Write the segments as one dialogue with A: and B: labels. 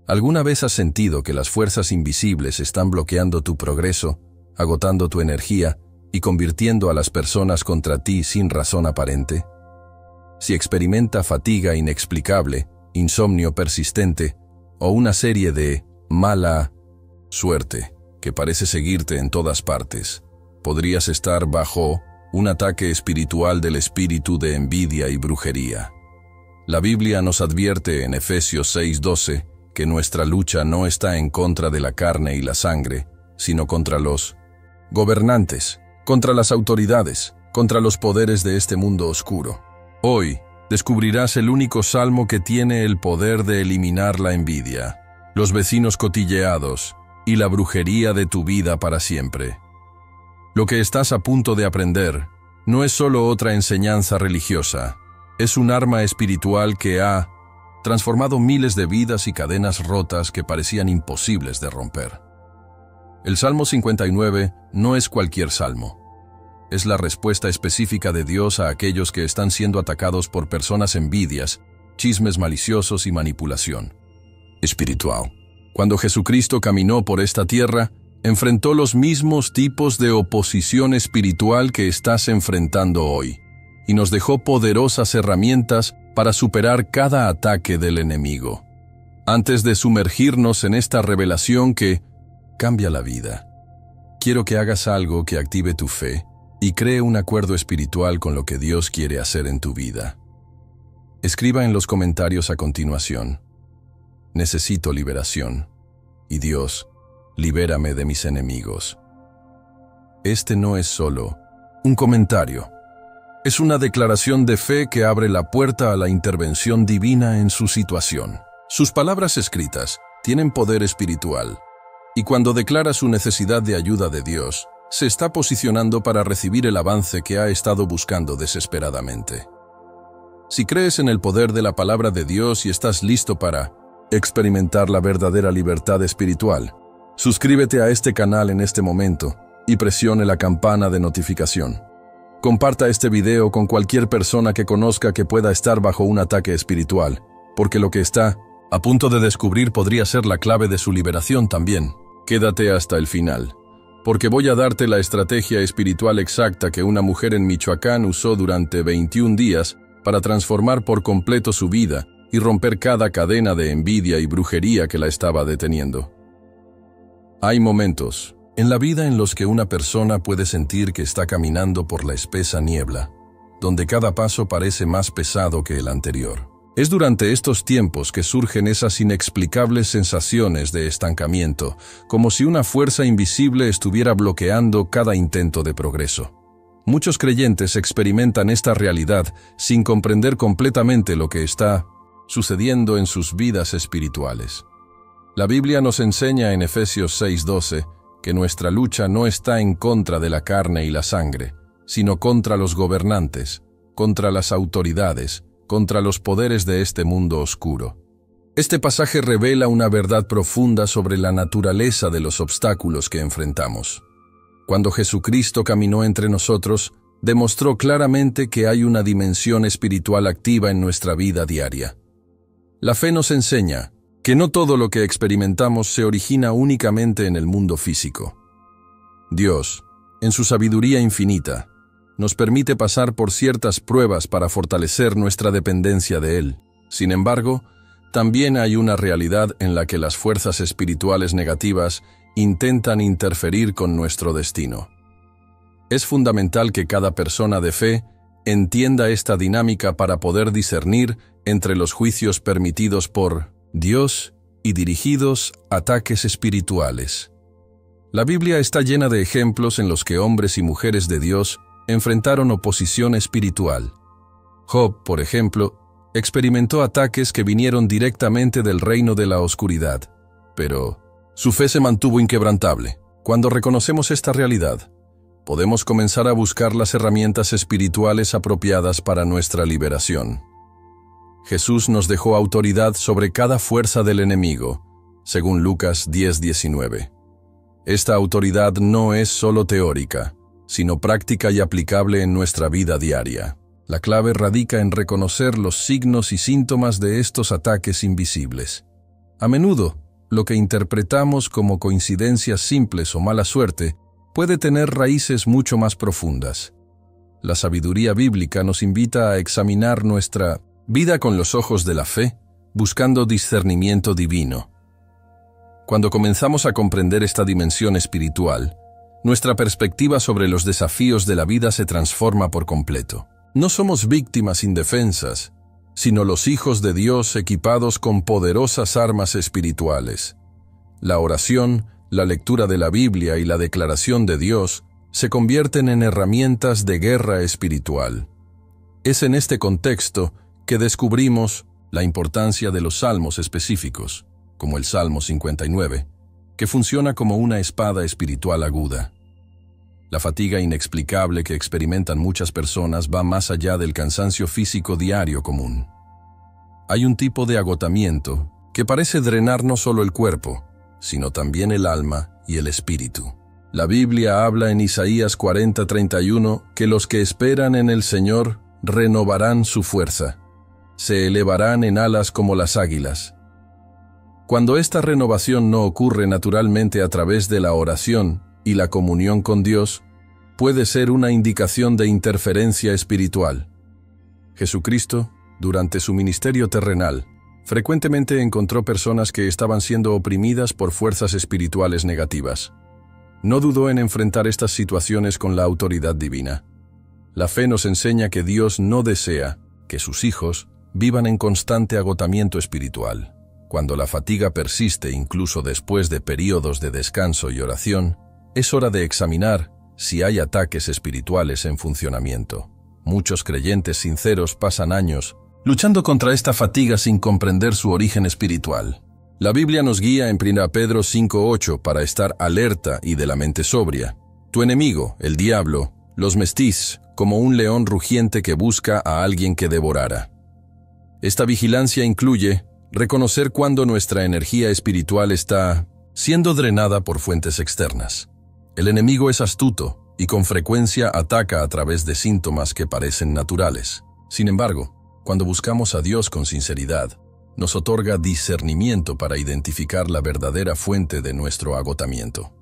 A: ¿Alguna vez has sentido que las fuerzas invisibles están bloqueando tu progreso, agotando tu energía y convirtiendo a las personas contra ti sin razón aparente? Si experimenta fatiga inexplicable, insomnio persistente o una serie de mala suerte que parece seguirte en todas partes, podrías estar bajo un ataque espiritual del espíritu de envidia y brujería. La Biblia nos advierte en Efesios 6:12 que nuestra lucha no está en contra de la carne y la sangre, sino contra los gobernantes, contra las autoridades, contra los poderes de este mundo oscuro. Hoy descubrirás el único salmo que tiene el poder de eliminar la envidia, los vecinos cotilleados y la brujería de tu vida para siempre. Lo que estás a punto de aprender no es solo otra enseñanza religiosa, es un arma espiritual que ha transformado miles de vidas y cadenas rotas que parecían imposibles de romper. El Salmo 59 no es cualquier salmo. Es la respuesta específica de Dios a aquellos que están siendo atacados por personas envidias, chismes maliciosos y manipulación espiritual. Cuando Jesucristo caminó por esta tierra, enfrentó los mismos tipos de oposición espiritual que estás enfrentando hoy, y nos dejó poderosas herramientas para superar cada ataque del enemigo. Antes de sumergirnos en esta revelación que cambia la vida, quiero que hagas algo que active tu fe y cree un acuerdo espiritual con lo que Dios quiere hacer en tu vida. Escriba en los comentarios a continuación: necesito liberación, y Dios, libérame de mis enemigos. Este no es solo un comentario. Es una declaración de fe que abre la puerta a la intervención divina en su situación. Sus palabras escritas tienen poder espiritual, y cuando declara su necesidad de ayuda de Dios, se está posicionando para recibir el avance que ha estado buscando desesperadamente. Si crees en el poder de la palabra de Dios y estás listo para experimentar la verdadera libertad espiritual, suscríbete a este canal en este momento y presione la campana de notificación. Comparta este video con cualquier persona que conozca que pueda estar bajo un ataque espiritual, porque lo que está a punto de descubrir podría ser la clave de su liberación también. Quédate hasta el final, porque voy a darte la estrategia espiritual exacta que una mujer en Michoacán usó durante 21 días para transformar por completo su vida y romper cada cadena de envidia y brujería que la estaba deteniendo. Hay momentos en la vida en los que una persona puede sentir que está caminando por la espesa niebla, donde cada paso parece más pesado que el anterior. Es durante estos tiempos que surgen esas inexplicables sensaciones de estancamiento, como si una fuerza invisible estuviera bloqueando cada intento de progreso. Muchos creyentes experimentan esta realidad sin comprender completamente lo que está sucediendo en sus vidas espirituales. La Biblia nos enseña en Efesios 6:12 que nuestra lucha no está en contra de la carne y la sangre, sino contra los gobernantes, contra las autoridades, contra los poderes de este mundo oscuro. Este pasaje revela una verdad profunda sobre la naturaleza de los obstáculos que enfrentamos. Cuando Jesucristo caminó entre nosotros, demostró claramente que hay una dimensión espiritual activa en nuestra vida diaria. La fe nos enseña que no todo lo que experimentamos se origina únicamente en el mundo físico. Dios, en su sabiduría infinita, nos permite pasar por ciertas pruebas para fortalecer nuestra dependencia de Él. Sin embargo, también hay una realidad en la que las fuerzas espirituales negativas intentan interferir con nuestro destino. Es fundamental que cada persona de fe entienda esta dinámica para poder discernir entre los juicios permitidos por Dios y dirigidos ataques espirituales. La Biblia está llena de ejemplos en los que hombres y mujeres de Dios enfrentaron oposición espiritual. Job, por ejemplo, experimentó ataques que vinieron directamente del reino de la oscuridad, pero su fe se mantuvo inquebrantable. Cuando reconocemos esta realidad, podemos comenzar a buscar las herramientas espirituales apropiadas para nuestra liberación. Jesús nos dejó autoridad sobre cada fuerza del enemigo, según Lucas 10:19. Esta autoridad no es solo teórica, sino práctica y aplicable en nuestra vida diaria. La clave radica en reconocer los signos y síntomas de estos ataques invisibles. A menudo, lo que interpretamos como coincidencias simples o mala suerte puede tener raíces mucho más profundas. La sabiduría bíblica nos invita a examinar nuestra vida con los ojos de la fe, buscando discernimiento divino. Cuando comenzamos a comprender esta dimensión espiritual, nuestra perspectiva sobre los desafíos de la vida se transforma por completo. No somos víctimas indefensas, sino los hijos de Dios equipados con poderosas armas espirituales. La oración, la lectura de la Biblia y la declaración de Dios se convierten en herramientas de guerra espiritual. Es en este contexto que descubrimos la importancia de los salmos específicos, como el Salmo 59, que funciona como una espada espiritual aguda. La fatiga inexplicable que experimentan muchas personas va más allá del cansancio físico diario común. Hay un tipo de agotamiento que parece drenar no solo el cuerpo, sino también el alma y el espíritu. La Biblia habla en Isaías 40:31 que los que esperan en el Señor renovarán su fuerza, se elevarán en alas como las águilas. Cuando esta renovación no ocurre naturalmente a través de la oración y la comunión con Dios, puede ser una indicación de interferencia espiritual. Jesucristo, durante su ministerio terrenal, frecuentemente encontró personas que estaban siendo oprimidas por fuerzas espirituales negativas. No dudó en enfrentar estas situaciones con la autoridad divina. La fe nos enseña que Dios no desea que sus hijos vivan en constante agotamiento espiritual. Cuando la fatiga persiste incluso después de períodos de descanso y oración, es hora de examinar si hay ataques espirituales en funcionamiento. Muchos creyentes sinceros pasan años luchando contra esta fatiga sin comprender su origen espiritual. La Biblia nos guía en 1 Pedro 5:8 para estar alerta y de la mente sobria. Tu enemigo, el diablo, los mestís como un león rugiente que busca a alguien que devorara. Esta vigilancia incluye reconocer cuando nuestra energía espiritual está siendo drenada por fuentes externas. El enemigo es astuto y con frecuencia ataca a través de síntomas que parecen naturales. Sin embargo, cuando buscamos a Dios con sinceridad, nos otorga discernimiento para identificar la verdadera fuente de nuestro agotamiento.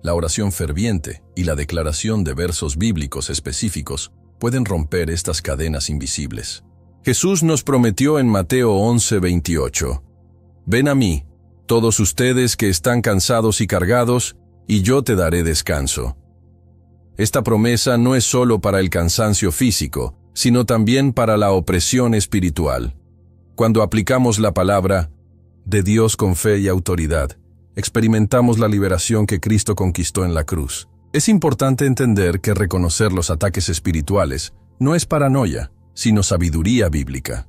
A: La oración ferviente y la declaración de versos bíblicos específicos pueden romper estas cadenas invisibles. Jesús nos prometió en Mateo 11:28, «Ven a mí, todos ustedes que están cansados y cargados, y yo te daré descanso». Esta promesa no es solo para el cansancio físico, sino también para la opresión espiritual. Cuando aplicamos la palabra de Dios con fe y autoridad, experimentamos la liberación que Cristo conquistó en la cruz. Es importante entender que reconocer los ataques espirituales no es paranoia, sino sabiduría bíblica.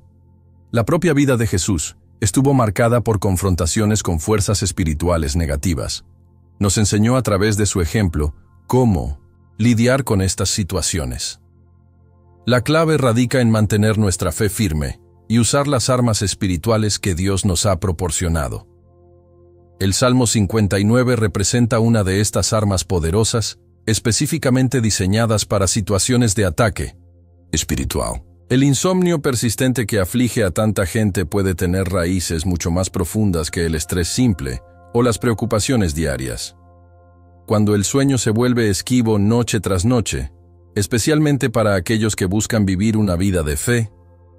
A: La propia vida de Jesús estuvo marcada por confrontaciones con fuerzas espirituales negativas. Nos enseñó a través de su ejemplo cómo lidiar con estas situaciones. La clave radica en mantener nuestra fe firme y usar las armas espirituales que Dios nos ha proporcionado. El Salmo 59 representa una de estas armas poderosas, específicamente diseñadas para situaciones de ataque espiritual. El insomnio persistente que aflige a tanta gente puede tener raíces mucho más profundas que el estrés simple o las preocupaciones diarias. Cuando el sueño se vuelve esquivo noche tras noche, especialmente para aquellos que buscan vivir una vida de fe,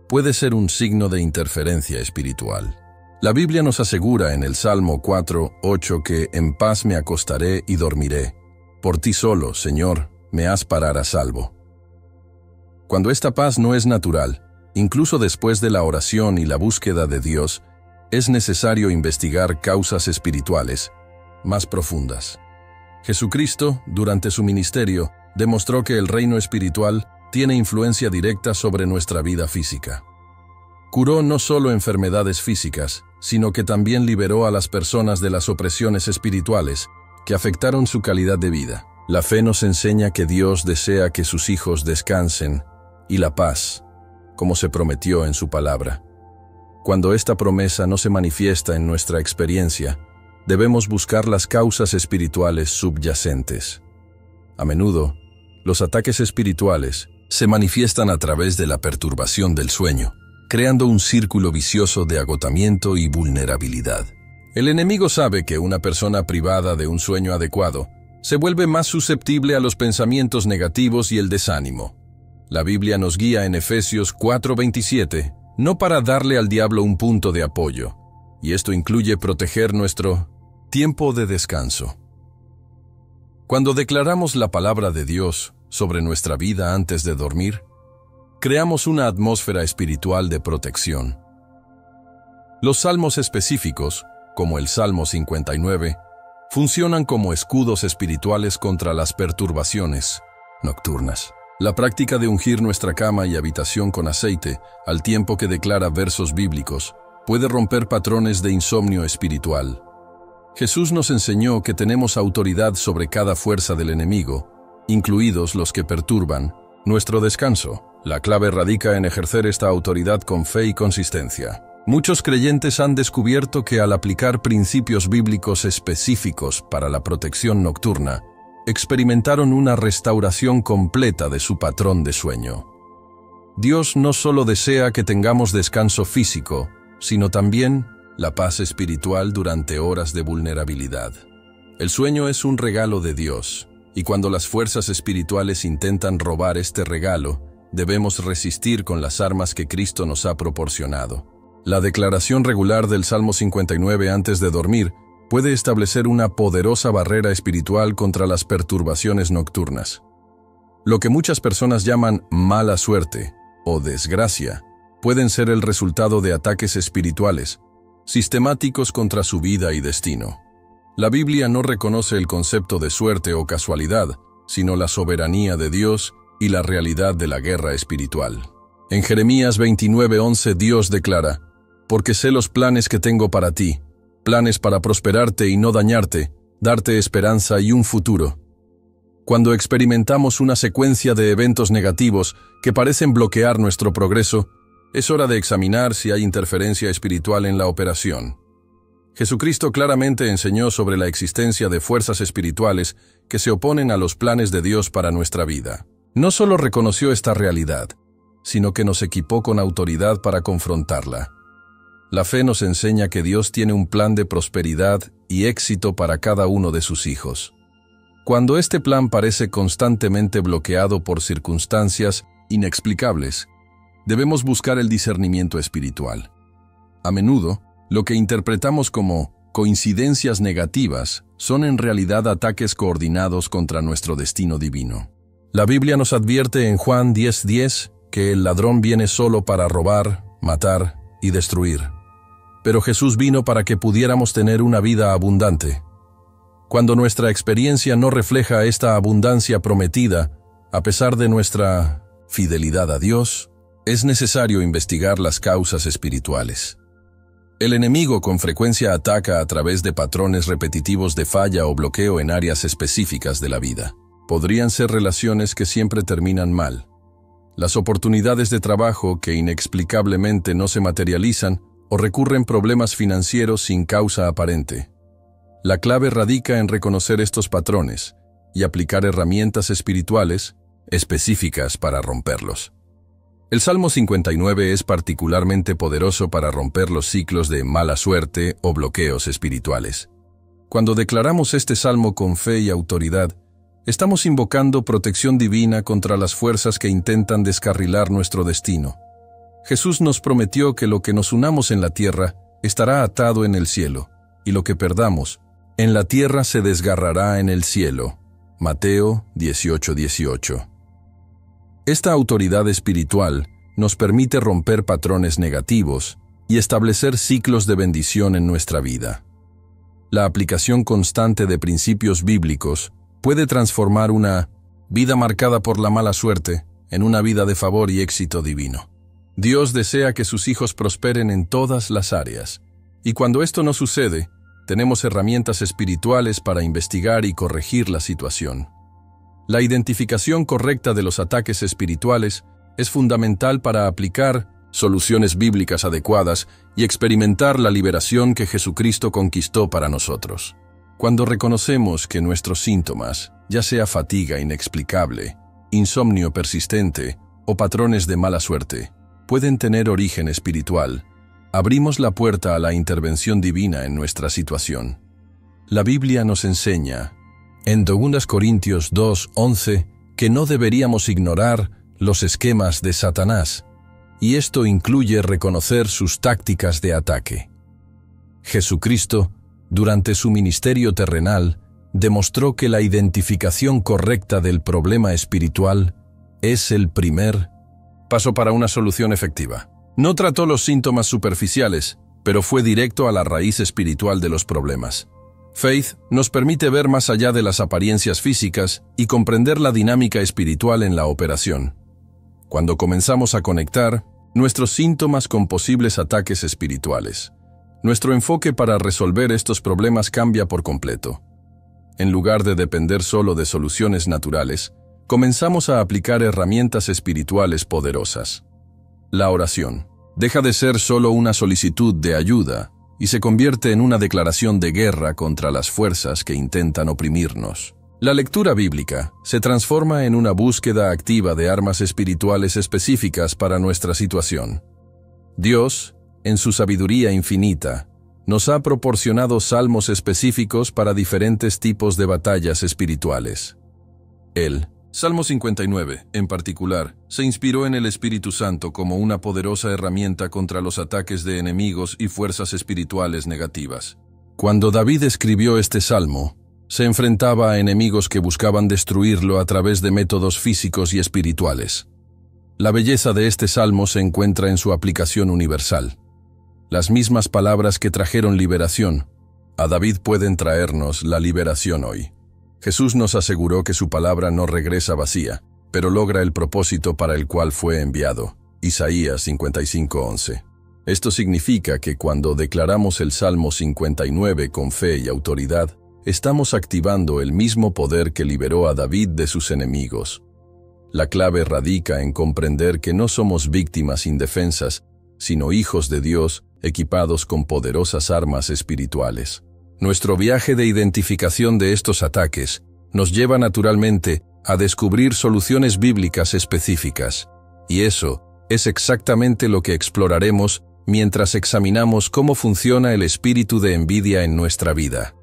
A: puede ser un signo de interferencia espiritual. La Biblia nos asegura en el Salmo 4:8 que en paz me acostaré y dormiré. Por ti solo, Señor, me has parar a salvo. Cuando esta paz no es natural, incluso después de la oración y la búsqueda de Dios, es necesario investigar causas espirituales más profundas. Jesucristo, durante su ministerio, demostró que el reino espiritual tiene influencia directa sobre nuestra vida física. Curó no solo enfermedades físicas, sino que también liberó a las personas de las opresiones espirituales que afectaron su calidad de vida. La fe nos enseña que Dios desea que sus hijos descansen y la paz, como se prometió en su palabra. Cuando esta promesa no se manifiesta en nuestra experiencia, debemos buscar las causas espirituales subyacentes. A menudo, los ataques espirituales se manifiestan a través de la perturbación del sueño. creando un círculo vicioso de agotamiento y vulnerabilidad. El enemigo sabe que una persona privada de un sueño adecuado se vuelve más susceptible a los pensamientos negativos y el desánimo. La Biblia nos guía en Efesios 4:27, no para darle al diablo un punto de apoyo, y esto incluye proteger nuestro tiempo de descanso. Cuando declaramos la palabra de Dios sobre nuestra vida antes de dormir, creamos una atmósfera espiritual de protección. Los salmos específicos, como el Salmo 59, funcionan como escudos espirituales contra las perturbaciones nocturnas. La práctica de ungir nuestra cama y habitación con aceite, al tiempo que declara versos bíblicos, puede romper patrones de insomnio espiritual. Jesús nos enseñó que tenemos autoridad sobre cada fuerza del enemigo, incluidos los que perturban nuestro descanso. La clave radica en ejercer esta autoridad con fe y consistencia. Muchos creyentes han descubierto que al aplicar principios bíblicos específicos para la protección nocturna, experimentaron una restauración completa de su patrón de sueño. Dios no solo desea que tengamos descanso físico, sino también la paz espiritual durante horas de vulnerabilidad. El sueño es un regalo de Dios, y cuando las fuerzas espirituales intentan robar este regalo, debemos resistir con las armas que Cristo nos ha proporcionado. La declaración regular del Salmo 59 antes de dormir puede establecer una poderosa barrera espiritual contra las perturbaciones nocturnas. Lo que muchas personas llaman mala suerte o desgracia pueden ser el resultado de ataques espirituales, sistemáticos contra su vida y destino. La Biblia no reconoce el concepto de suerte o casualidad, sino la soberanía de Dios y la realidad de la guerra espiritual. En Jeremías 29:11 Dios declara: «Porque sé los planes que tengo para ti, planes para prosperarte y no dañarte, darte esperanza y un futuro». Cuando experimentamos una secuencia de eventos negativos que parecen bloquear nuestro progreso, es hora de examinar si hay interferencia espiritual en la operación. Jesucristo claramente enseñó sobre la existencia de fuerzas espirituales que se oponen a los planes de Dios para nuestra vida. No solo reconoció esta realidad, sino que nos equipó con autoridad para confrontarla. La fe nos enseña que Dios tiene un plan de prosperidad y éxito para cada uno de sus hijos. Cuando este plan parece constantemente bloqueado por circunstancias inexplicables, debemos buscar el discernimiento espiritual. A menudo, lo que interpretamos como coincidencias negativas son en realidad ataques coordinados contra nuestro destino divino. La Biblia nos advierte en Juan 10:10 que el ladrón viene solo para robar, matar y destruir. Pero Jesús vino para que pudiéramos tener una vida abundante. Cuando nuestra experiencia no refleja esta abundancia prometida, a pesar de nuestra fidelidad a Dios, es necesario investigar las causas espirituales. El enemigo con frecuencia ataca a través de patrones repetitivos de falla o bloqueo en áreas específicas de la vida. Podrían ser relaciones que siempre terminan mal, las oportunidades de trabajo que inexplicablemente no se materializan o recurren problemas financieros sin causa aparente. La clave radica en reconocer estos patrones y aplicar herramientas espirituales específicas para romperlos. El Salmo 59 es particularmente poderoso para romper los ciclos de mala suerte o bloqueos espirituales. Cuando declaramos este salmo con fe y autoridad, estamos invocando protección divina contra las fuerzas que intentan descarrilar nuestro destino. Jesús nos prometió que lo que nos unamos en la tierra estará atado en el cielo, y lo que perdamos en la tierra se desgarrará en el cielo. Mateo 18:18. Esta autoridad espiritual nos permite romper patrones negativos y establecer ciclos de bendición en nuestra vida. La aplicación constante de principios bíblicos puede transformar una vida marcada por la mala suerte en una vida de favor y éxito divino. Dios desea que sus hijos prosperen en todas las áreas, y cuando esto no sucede, tenemos herramientas espirituales para investigar y corregir la situación. La identificación correcta de los ataques espirituales es fundamental para aplicar soluciones bíblicas adecuadas y experimentar la liberación que Jesucristo conquistó para nosotros. Cuando reconocemos que nuestros síntomas, ya sea fatiga inexplicable, insomnio persistente o patrones de mala suerte, pueden tener origen espiritual, abrimos la puerta a la intervención divina en nuestra situación. La Biblia nos enseña, en 2 Corintios 2:11, que no deberíamos ignorar los esquemas de Satanás, y esto incluye reconocer sus tácticas de ataque. Jesucristo, durante su ministerio terrenal, demostró que la identificación correcta del problema espiritual es el primer paso para una solución efectiva. No trató los síntomas superficiales, pero fue directo a la raíz espiritual de los problemas. Faith nos permite ver más allá de las apariencias físicas y comprender la dinámica espiritual en la operación. Cuando comenzamos a conectar nuestros síntomas con posibles ataques espirituales, nuestro enfoque para resolver estos problemas cambia por completo. En lugar de depender solo de soluciones naturales, comenzamos a aplicar herramientas espirituales poderosas. La oración deja de ser solo una solicitud de ayuda y se convierte en una declaración de guerra contra las fuerzas que intentan oprimirnos. La lectura bíblica se transforma en una búsqueda activa de armas espirituales específicas para nuestra situación. Dios, en su sabiduría infinita, nos ha proporcionado salmos específicos para diferentes tipos de batallas espirituales. El Salmo 59, en particular, se inspiró en el Espíritu Santo como una poderosa herramienta contra los ataques de enemigos y fuerzas espirituales negativas. Cuando David escribió este salmo, se enfrentaba a enemigos que buscaban destruirlo a través de métodos físicos y espirituales. La belleza de este salmo se encuentra en su aplicación universal. Las mismas palabras que trajeron liberación a David pueden traernos la liberación hoy. Jesús nos aseguró que su palabra no regresa vacía, pero logra el propósito para el cual fue enviado. Isaías 55:11. Esto significa que cuando declaramos el Salmo 59 con fe y autoridad, estamos activando el mismo poder que liberó a David de sus enemigos. La clave radica en comprender que no somos víctimas indefensas, sino hijos de Dios, equipados con poderosas armas espirituales. Nuestro viaje de identificación de estos ataques nos lleva naturalmente a descubrir soluciones bíblicas específicas, y eso es exactamente lo que exploraremos mientras examinamos cómo funciona el espíritu de envidia en nuestra vida.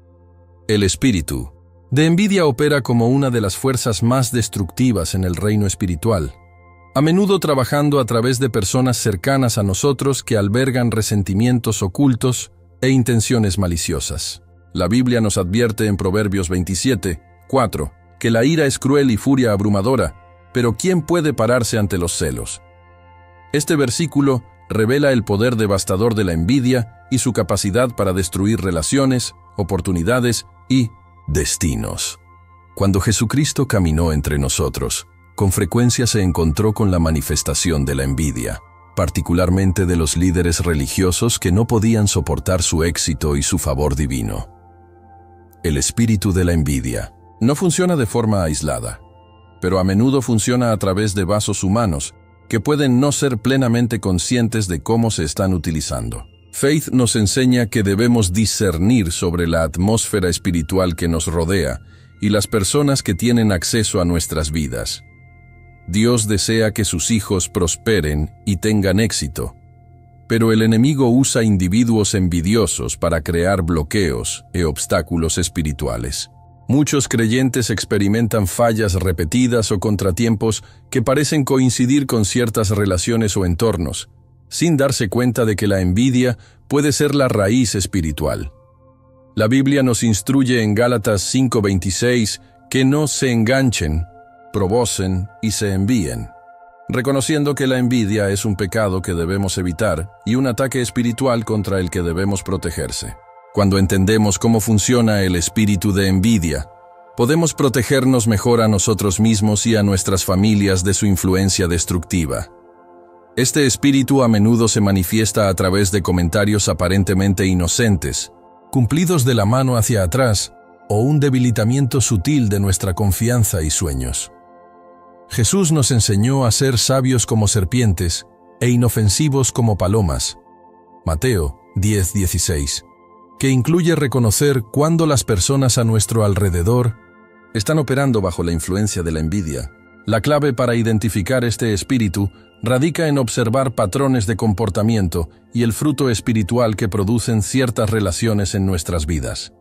A: El espíritu de envidia opera como una de las fuerzas más destructivas en el reino espiritual, a menudo trabajando a través de personas cercanas a nosotros que albergan resentimientos ocultos e intenciones maliciosas. La Biblia nos advierte en Proverbios 27:4 que la ira es cruel y furia abrumadora, pero ¿quién puede pararse ante los celos? Este versículo revela el poder devastador de la envidia y su capacidad para destruir relaciones, oportunidades y destinos. Cuando Jesucristo caminó entre nosotros, con frecuencia se encontró con la manifestación de la envidia, particularmente de los líderes religiosos que no podían soportar su éxito y su favor divino. El espíritu de la envidia no funciona de forma aislada, pero a menudo funciona a través de vasos humanos que pueden no ser plenamente conscientes de cómo se están utilizando. Faith nos enseña que debemos discernir sobre la atmósfera espiritual que nos rodea y las personas que tienen acceso a nuestras vidas. Dios desea que sus hijos prosperen y tengan éxito, pero el enemigo usa individuos envidiosos para crear bloqueos y obstáculos espirituales. Muchos creyentes experimentan fallas repetidas o contratiempos que parecen coincidir con ciertas relaciones o entornos, sin darse cuenta de que la envidia puede ser la raíz espiritual. La Biblia nos instruye en Gálatas 5:26 que no se enganchen, provocen y se envíen, reconociendo que la envidia es un pecado que debemos evitar y un ataque espiritual contra el que debemos protegerse. Cuando entendemos cómo funciona el espíritu de envidia, podemos protegernos mejor a nosotros mismos y a nuestras familias de su influencia destructiva. Este espíritu a menudo se manifiesta a través de comentarios aparentemente inocentes, cumplidos de la mano hacia atrás, o un debilitamiento sutil de nuestra confianza y sueños. Jesús nos enseñó a ser sabios como serpientes e inofensivos como palomas. Mateo 10:16, que incluye reconocer cuándo las personas a nuestro alrededor están operando bajo la influencia de la envidia. La clave para identificar este espíritu radica en observar patrones de comportamiento y el fruto espiritual que producen ciertas relaciones en nuestras vidas.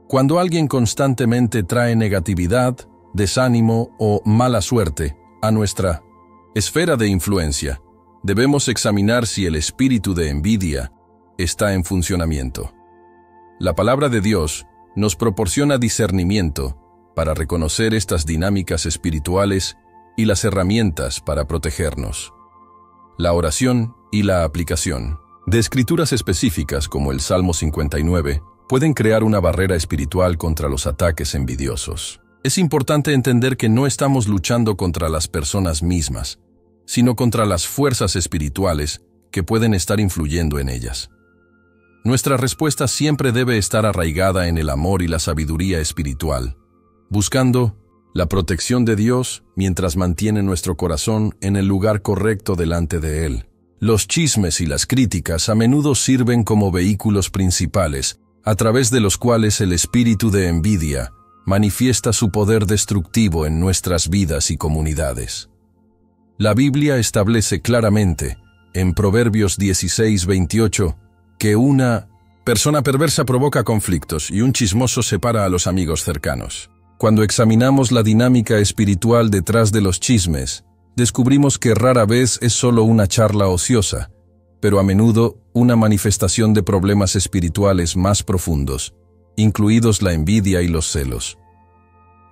A: Cuando alguien constantemente trae negatividad, desánimo o mala suerte a nuestra esfera de influencia, debemos examinar si el espíritu de envidia está en funcionamiento. La palabra de Dios nos proporciona discernimiento para reconocer estas dinámicas espirituales y las herramientas para protegernos. La oración y la aplicación de escrituras específicas como el Salmo 59 pueden crear una barrera espiritual contra los ataques envidiosos. Es importante entender que no estamos luchando contra las personas mismas, sino contra las fuerzas espirituales que pueden estar influyendo en ellas. Nuestra respuesta siempre debe estar arraigada en el amor y la sabiduría espiritual, buscando la protección de Dios mientras mantiene nuestro corazón en el lugar correcto delante de Él. Los chismes y las críticas a menudo sirven como vehículos principales, a través de los cuales el espíritu de envidia manifiesta su poder destructivo en nuestras vidas y comunidades. La Biblia establece claramente, en Proverbios 16:28, que una persona perversa provoca conflictos y un chismoso separa a los amigos cercanos. Cuando examinamos la dinámica espiritual detrás de los chismes, descubrimos que rara vez es solo una charla ociosa, pero a menudo una manifestación de problemas espirituales más profundos, incluidos la envidia y los celos.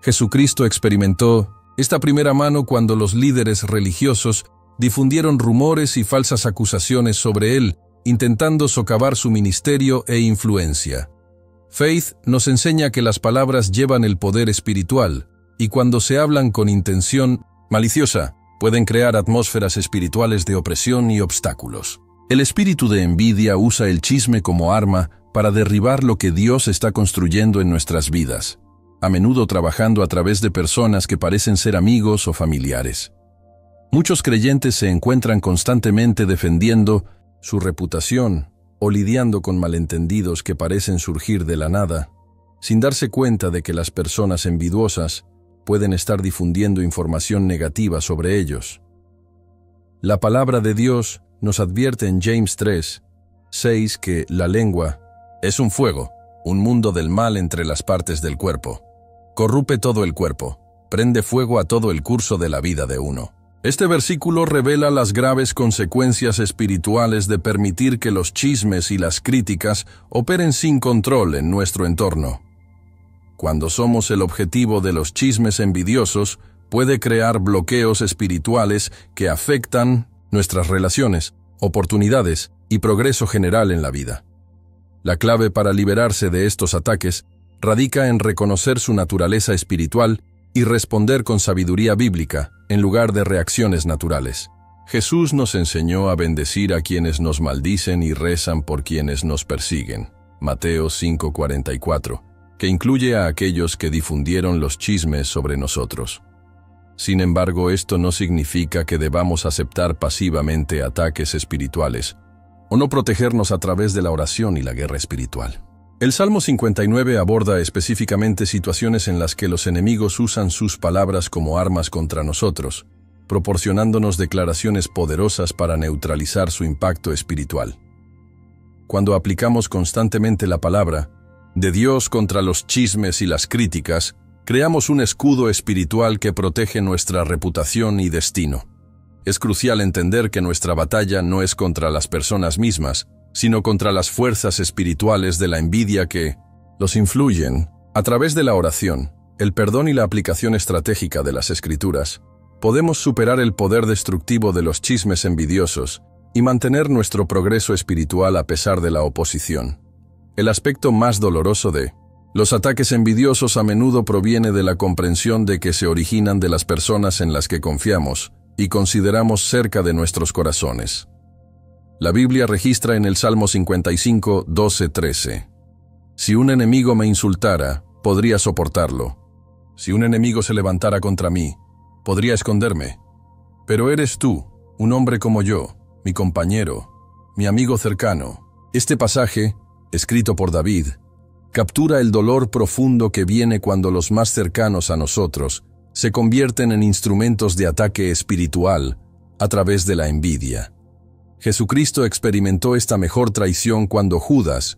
A: Jesucristo experimentó esta primera mano cuando los líderes religiosos difundieron rumores y falsas acusaciones sobre él, intentando socavar su ministerio e influencia. Faith nos enseña que las palabras llevan el poder espiritual, y cuando se hablan con intención maliciosa, pueden crear atmósferas espirituales de opresión y obstáculos. El espíritu de envidia usa el chisme como arma para derribar lo que Dios está construyendo en nuestras vidas, a menudo trabajando a través de personas que parecen ser amigos o familiares. Muchos creyentes se encuentran constantemente defendiendo su reputación o lidiando con malentendidos que parecen surgir de la nada, sin darse cuenta de que las personas envidiosas pueden estar difundiendo información negativa sobre ellos. La palabra de Dios nos advierte en James 3:6 que la lengua es un fuego, un mundo del mal entre las partes del cuerpo. Corrompe todo el cuerpo, prende fuego a todo el curso de la vida de uno. Este versículo revela las graves consecuencias espirituales de permitir que los chismes y las críticas operen sin control en nuestro entorno. Cuando somos el objetivo de los chismes envidiosos, puede crear bloqueos espirituales que afectan nuestras relaciones, oportunidades y progreso general en la vida. La clave para liberarse de estos ataques radica en reconocer su naturaleza espiritual y responder con sabiduría bíblica, en lugar de reacciones naturales. Jesús nos enseñó a bendecir a quienes nos maldicen y rezan por quienes nos persiguen. Mateo 5:44, que incluye a aquellos que difundieron los chismes sobre nosotros. Sin embargo, esto no significa que debamos aceptar pasivamente ataques espirituales o no protegernos a través de la oración y la guerra espiritual. El Salmo 59 aborda específicamente situaciones en las que los enemigos usan sus palabras como armas contra nosotros, proporcionándonos declaraciones poderosas para neutralizar su impacto espiritual. Cuando aplicamos constantemente la palabra de Dios contra los chismes y las críticas, creamos un escudo espiritual que protege nuestra reputación y destino. Es crucial entender que nuestra batalla no es contra las personas mismas, sino contra las fuerzas espirituales de la envidia que los influyen. A través de la oración, el perdón y la aplicación estratégica de las Escrituras, podemos superar el poder destructivo de los chismes envidiosos y mantener nuestro progreso espiritual a pesar de la oposición. El aspecto más doloroso de los ataques envidiosos a menudo proviene de la comprensión de que se originan de las personas en las que confiamos y consideramos cerca de nuestros corazones. La Biblia registra en el Salmo 55, 12-13. Si un enemigo me insultara, podría soportarlo. Si un enemigo se levantara contra mí, podría esconderme. Pero eres tú, un hombre como yo, mi compañero, mi amigo cercano. Este pasaje, escrito por David, captura el dolor profundo que viene cuando los más cercanos a nosotros se convierten en instrumentos de ataque espiritual a través de la envidia. Jesucristo experimentó esta mejor traición cuando Judas,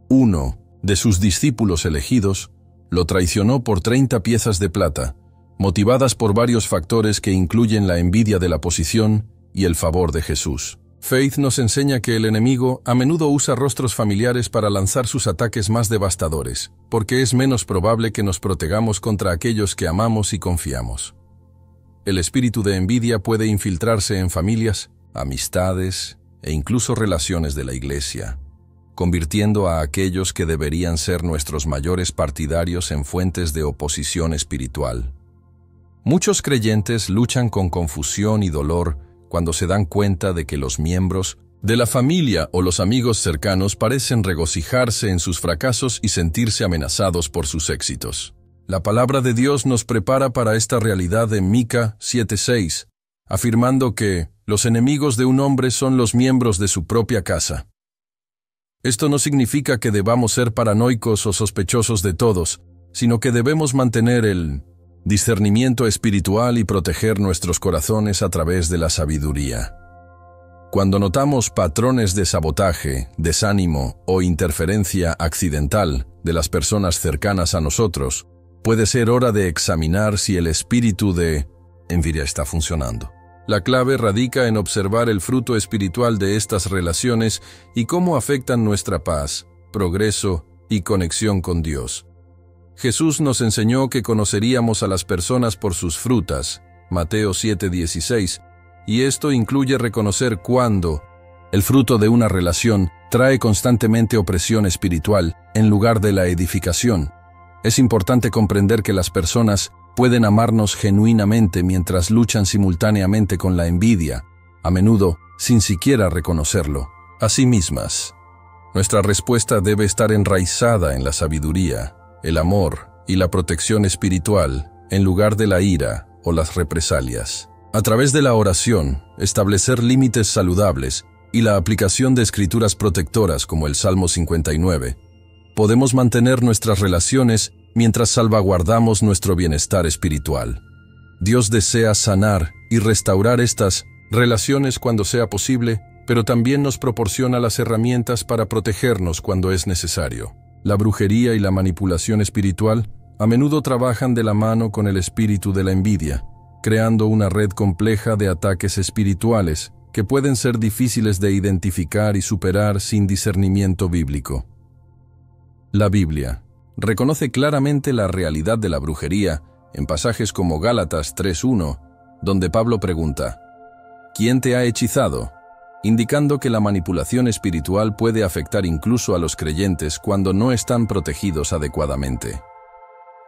A: uno de sus discípulos elegidos, lo traicionó por 30 piezas de plata, motivadas por varios factores que incluyen la envidia de la posición y el favor de Jesús. Faith nos enseña que el enemigo a menudo usa rostros familiares para lanzar sus ataques más devastadores, porque es menos probable que nos protegamos contra aquellos que amamos y confiamos. El espíritu de envidia puede infiltrarse en familias, amistades e incluso relaciones de la iglesia, convirtiendo a aquellos que deberían ser nuestros mayores partidarios en fuentes de oposición espiritual. Muchos creyentes luchan con confusión y dolor cuando se dan cuenta de que los miembros de la familia o los amigos cercanos parecen regocijarse en sus fracasos y sentirse amenazados por sus éxitos. La palabra de Dios nos prepara para esta realidad en Mica 7:6, afirmando que los enemigos de un hombre son los miembros de su propia casa. Esto no significa que debamos ser paranoicos o sospechosos de todos, sino que debemos mantener el discernimiento espiritual y proteger nuestros corazones a través de la sabiduría. Cuando notamos patrones de sabotaje, desánimo o interferencia accidental de las personas cercanas a nosotros, puede ser hora de examinar si el espíritu de envidia está funcionando. La clave radica en observar el fruto espiritual de estas relaciones y cómo afectan nuestra paz, progreso y conexión con Dios. Jesús nos enseñó que conoceríamos a las personas por sus frutas, Mateo 7:16, y esto incluye reconocer cuándo el fruto de una relación trae constantemente opresión espiritual en lugar de la edificación. Es importante comprender que las personas pueden amarnos genuinamente mientras luchan simultáneamente con la envidia, a menudo sin siquiera reconocerlo, a sí mismas. Nuestra respuesta debe estar enraizada en la sabiduría, el amor y la protección espiritual, en lugar de la ira o las represalias. A través de la oración, establecer límites saludables y la aplicación de escrituras protectoras como el Salmo 59, podemos mantener nuestras relaciones mientras salvaguardamos nuestro bienestar espiritual. Dios desea sanar y restaurar estas relaciones cuando sea posible, pero también nos proporciona las herramientas para protegernos cuando es necesario. La brujería y la manipulación espiritual a menudo trabajan de la mano con el espíritu de la envidia, creando una red compleja de ataques espirituales que pueden ser difíciles de identificar y superar sin discernimiento bíblico. La Biblia reconoce claramente la realidad de la brujería en pasajes como Gálatas 3:1, donde Pablo pregunta: ¿quién te ha hechizado?, indicando que la manipulación espiritual puede afectar incluso a los creyentes cuando no están protegidos adecuadamente.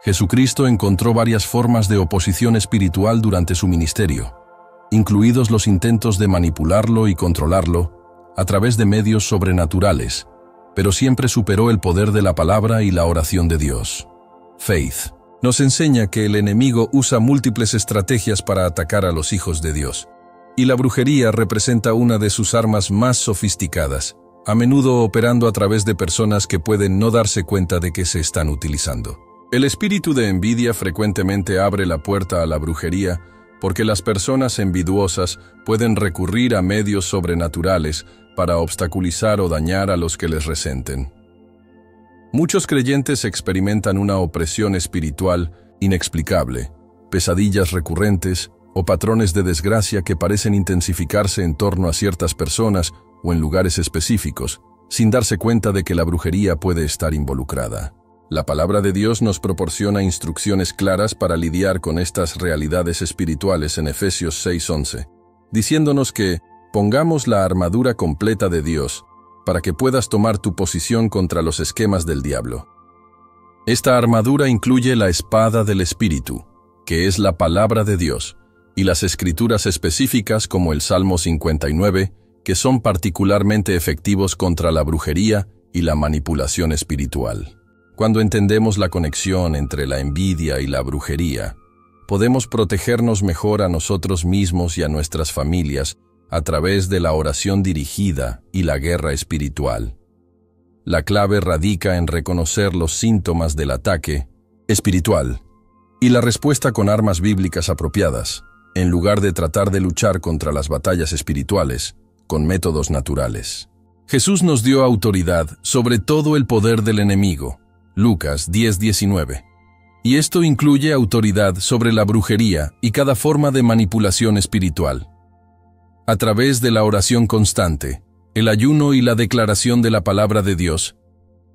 A: Jesucristo encontró varias formas de oposición espiritual durante su ministerio, incluidos los intentos de manipularlo y controlarlo a través de medios sobrenaturales, pero siempre superó el poder de la palabra y la oración de Dios. Faith nos enseña que el enemigo usa múltiples estrategias para atacar a los hijos de Dios, y la brujería representa una de sus armas más sofisticadas, a menudo operando a través de personas que pueden no darse cuenta de que se están utilizando. El espíritu de envidia frecuentemente abre la puerta a la brujería porque las personas envidiosas pueden recurrir a medios sobrenaturales para obstaculizar o dañar a los que les resenten. Muchos creyentes experimentan una opresión espiritual inexplicable, pesadillas recurrentes o patrones de desgracia que parecen intensificarse en torno a ciertas personas o en lugares específicos, sin darse cuenta de que la brujería puede estar involucrada. La palabra de Dios nos proporciona instrucciones claras para lidiar con estas realidades espirituales en Efesios 6:11, diciéndonos que pongamos la armadura completa de Dios para que puedas tomar tu posición contra los esquemas del diablo. Esta armadura incluye la espada del Espíritu, que es la palabra de Dios, y las escrituras específicas como el Salmo 59, que son particularmente efectivos contra la brujería y la manipulación espiritual. Cuando entendemos la conexión entre la envidia y la brujería, podemos protegernos mejor a nosotros mismos y a nuestras familias a través de la oración dirigida y la guerra espiritual. La clave radica en reconocer los síntomas del ataque espiritual y la respuesta con armas bíblicas apropiadas. en lugar de tratar de luchar contra las batallas espirituales con métodos naturales. Jesús nos dio autoridad sobre todo el poder del enemigo. Lucas 10:19. Y esto incluye autoridad sobre la brujería y cada forma de manipulación espiritual. A través de la oración constante, el ayuno y la declaración de la palabra de Dios,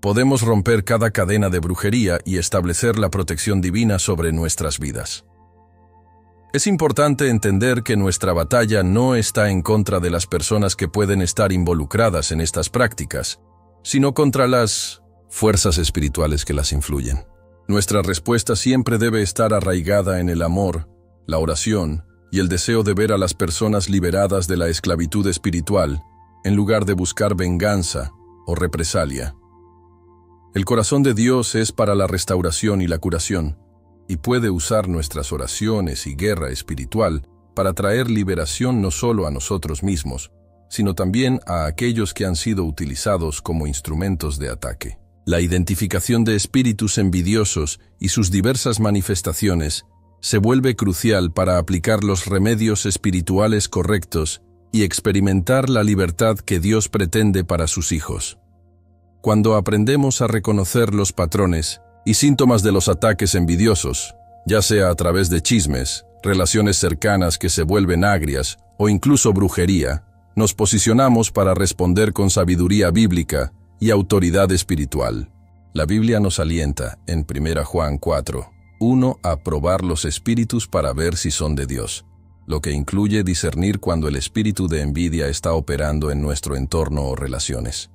A: podemos romper cada cadena de brujería y establecer la protección divina sobre nuestras vidas. Es importante entender que nuestra batalla no está en contra de las personas que pueden estar involucradas en estas prácticas, sino contra las fuerzas espirituales que las influyen. Nuestra respuesta siempre debe estar arraigada en el amor, la oración y el deseo de ver a las personas liberadas de la esclavitud espiritual, en lugar de buscar venganza o represalia. El corazón de Dios es para la restauración y la curación, y puede usar nuestras oraciones y guerra espiritual para traer liberación no solo a nosotros mismos, sino también a aquellos que han sido utilizados como instrumentos de ataque. La identificación de espíritus envidiosos y sus diversas manifestaciones se vuelve crucial para aplicar los remedios espirituales correctos y experimentar la libertad que Dios pretende para sus hijos. Cuando aprendemos a reconocer los patrones y síntomas de los ataques envidiosos, ya sea a través de chismes, relaciones cercanas que se vuelven agrias o incluso brujería, nos posicionamos para responder con sabiduría bíblica y autoridad espiritual. La Biblia nos alienta, en 1 Juan 4:1, a probar los espíritus para ver si son de Dios, lo que incluye discernir cuando el espíritu de envidia está operando en nuestro entorno o relaciones.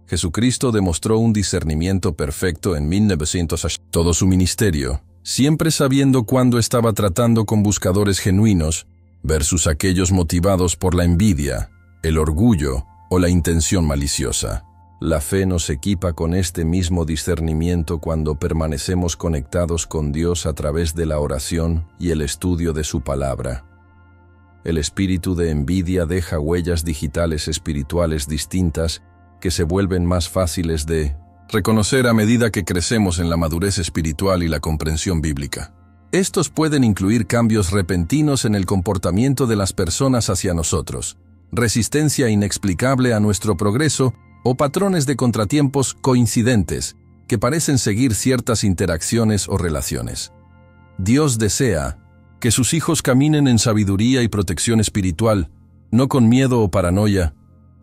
A: Jesucristo demostró un discernimiento perfecto en 1900 todo su ministerio, siempre sabiendo cuándo estaba tratando con buscadores genuinos versus aquellos motivados por la envidia, el orgullo o la intención maliciosa. La fe nos equipa con este mismo discernimiento cuando permanecemos conectados con Dios a través de la oración y el estudio de su palabra. El espíritu de envidia deja huellas digitales espirituales distintas que se vuelven más fáciles de reconocer a medida que crecemos en la madurez espiritual y la comprensión bíblica. Estos pueden incluir cambios repentinos en el comportamiento de las personas hacia nosotros, resistencia inexplicable a nuestro progreso o patrones de contratiempos coincidentes que parecen seguir ciertas interacciones o relaciones. Dios desea que sus hijos caminen en sabiduría y protección espiritual, no con miedo o paranoia,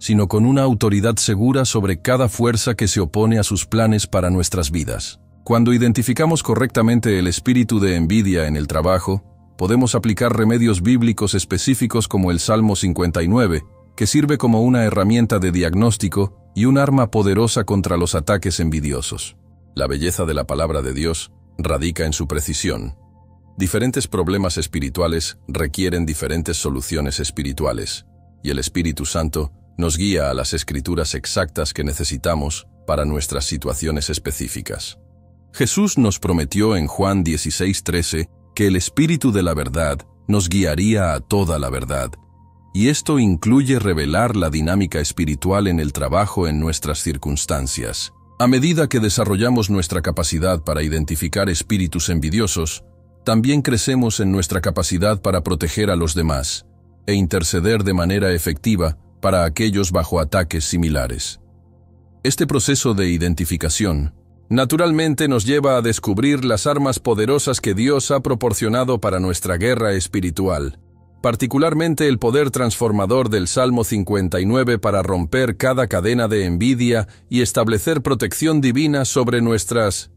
A: sino con una autoridad segura sobre cada fuerza que se opone a sus planes para nuestras vidas. Cuando identificamos correctamente el espíritu de envidia en el trabajo, podemos aplicar remedios bíblicos específicos como el Salmo 59, que sirve como una herramienta de diagnóstico y un arma poderosa contra los ataques envidiosos. La belleza de la palabra de Dios radica en su precisión. Diferentes problemas espirituales requieren diferentes soluciones espirituales, y el Espíritu Santo nos guía a las escrituras exactas que necesitamos para nuestras situaciones específicas. Jesús nos prometió en Juan 16:13 que el Espíritu de la verdad nos guiaría a toda la verdad, y esto incluye revelar la dinámica espiritual en el trabajo en nuestras circunstancias. A medida que desarrollamos nuestra capacidad para identificar espíritus envidiosos, también crecemos en nuestra capacidad para proteger a los demás e interceder de manera efectiva para aquellos bajo ataques similares. Este proceso de identificación naturalmente nos lleva a descubrir las armas poderosas que Dios ha proporcionado para nuestra guerra espiritual, particularmente el poder transformador del Salmo 59 para romper cada cadena de envidia y establecer protección divina sobre nuestras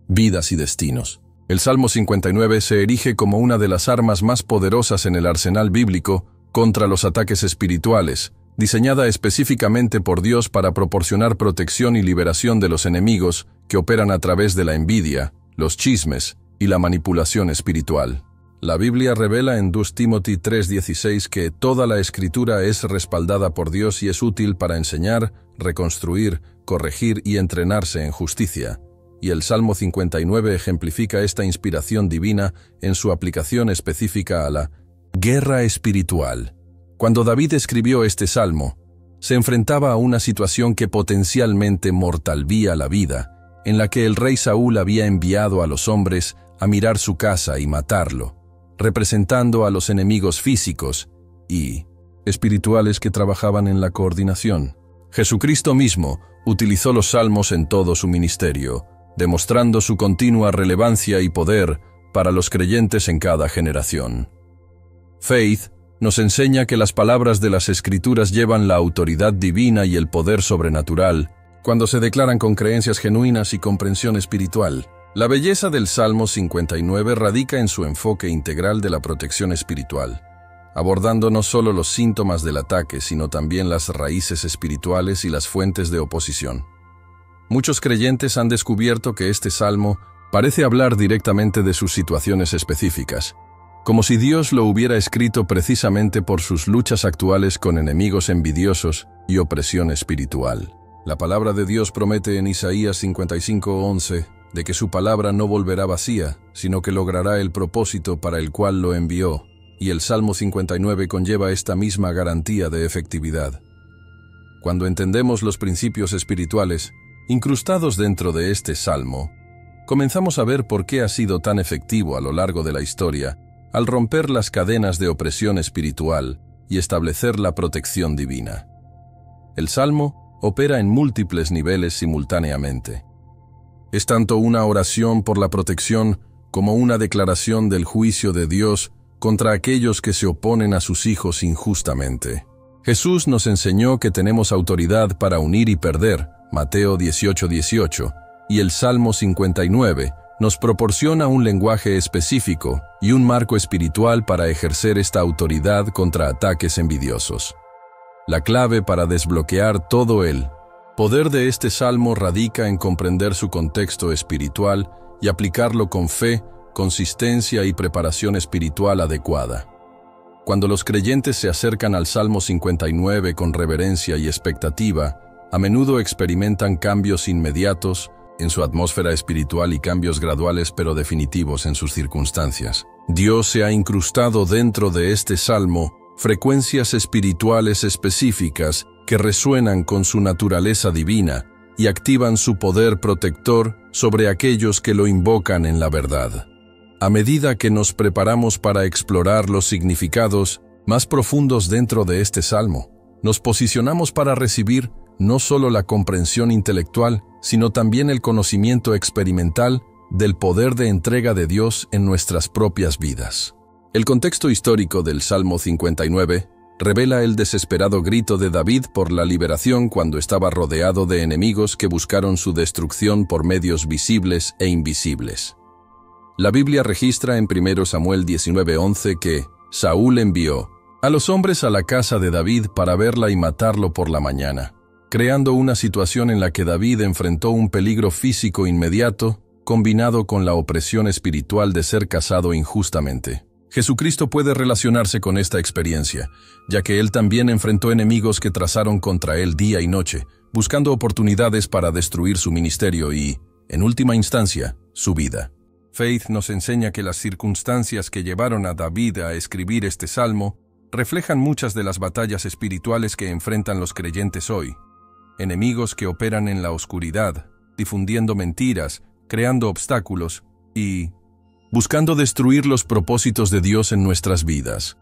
A: vidas y destinos. El Salmo 59 se erige como una de las armas más poderosas en el arsenal bíblico contra los ataques espirituales, diseñada específicamente por Dios para proporcionar protección y liberación de los enemigos que operan a través de la envidia, los chismes y la manipulación espiritual. La Biblia revela en 2 Timothy 3:16 que toda la Escritura es respaldada por Dios y es útil para enseñar, reconstruir, corregir y entrenarse en justicia. Y el Salmo 59 ejemplifica esta inspiración divina en su aplicación específica a la guerra espiritual. Cuando David escribió este salmo, se enfrentaba a una situación que potencialmente mortalvía la vida, en la que el rey Saúl había enviado a los hombres a mirar su casa y matarlo, representando a los enemigos físicos y espirituales que trabajaban en la coordinación. Jesucristo mismo utilizó los salmos en todo su ministerio, demostrando su continua relevancia y poder para los creyentes en cada generación. Faith nos enseña que las palabras de las Escrituras llevan la autoridad divina y el poder sobrenatural cuando se declaran con creencias genuinas y comprensión espiritual. La belleza del Salmo 59 radica en su enfoque integral de la protección espiritual, abordando no solo los síntomas del ataque, sino también las raíces espirituales y las fuentes de oposición. Muchos creyentes han descubierto que este salmo parece hablar directamente de sus situaciones específicas, como si Dios lo hubiera escrito precisamente por sus luchas actuales con enemigos envidiosos y opresión espiritual. La palabra de Dios promete en Isaías 55:11 de que su palabra no volverá vacía, sino que logrará el propósito para el cual lo envió, y el Salmo 59 conlleva esta misma garantía de efectividad. Cuando entendemos los principios espirituales incrustados dentro de este salmo, comenzamos a ver por qué ha sido tan efectivo a lo largo de la historia al romper las cadenas de opresión espiritual y establecer la protección divina. El salmo opera en múltiples niveles simultáneamente. Es tanto una oración por la protección como una declaración del juicio de Dios contra aquellos que se oponen a sus hijos injustamente. Jesús nos enseñó que tenemos autoridad para unir y perder, Mateo 18:18, y el Salmo 59 nos proporciona un lenguaje específico y un marco espiritual para ejercer esta autoridad contra ataques envidiosos. La clave para desbloquear todo el poder de este salmo radica en comprender su contexto espiritual y aplicarlo con fe, consistencia y preparación espiritual adecuada. Cuando los creyentes se acercan al Salmo 59 con reverencia y expectativa, a menudo experimentan cambios inmediatos en su atmósfera espiritual y cambios graduales pero definitivos en sus circunstancias. Dios se ha incrustado dentro de este salmo frecuencias espirituales específicas que resuenan con su naturaleza divina y activan su poder protector sobre aquellos que lo invocan en la verdad. A medida que nos preparamos para explorar los significados más profundos dentro de este salmo, nos posicionamos para recibir no solo la comprensión intelectual, sino también el conocimiento experimental del poder de entrega de Dios en nuestras propias vidas. El contexto histórico del Salmo 59 revela el desesperado grito de David por la liberación cuando estaba rodeado de enemigos que buscaron su destrucción por medios visibles e invisibles. La Biblia registra en 1 Samuel 19:11 que Saúl envió a los hombres a la casa de David para verla y matarlo por la mañana, creando una situación en la que David enfrentó un peligro físico inmediato, combinado con la opresión espiritual de ser cazado injustamente. Jesucristo puede relacionarse con esta experiencia, ya que Él también enfrentó enemigos que trazaron contra Él día y noche, buscando oportunidades para destruir su ministerio y, en última instancia, su vida. Faith nos enseña que las circunstancias que llevaron a David a escribir este salmo reflejan muchas de las batallas espirituales que enfrentan los creyentes hoy. Enemigos que operan en la oscuridad, difundiendo mentiras, creando obstáculos y buscando destruir los propósitos de Dios en nuestras vidas.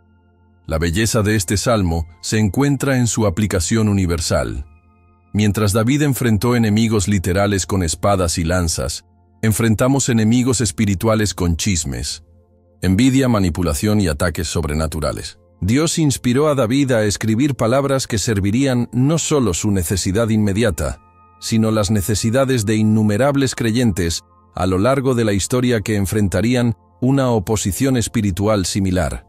A: La belleza de este salmo se encuentra en su aplicación universal. Mientras David enfrentó enemigos literales con espadas y lanzas, enfrentamos enemigos espirituales con chismes, envidia, manipulación y ataques sobrenaturales. Dios inspiró a David a escribir palabras que servirían no solo su necesidad inmediata, sino las necesidades de innumerables creyentes a lo largo de la historia que enfrentarían una oposición espiritual similar.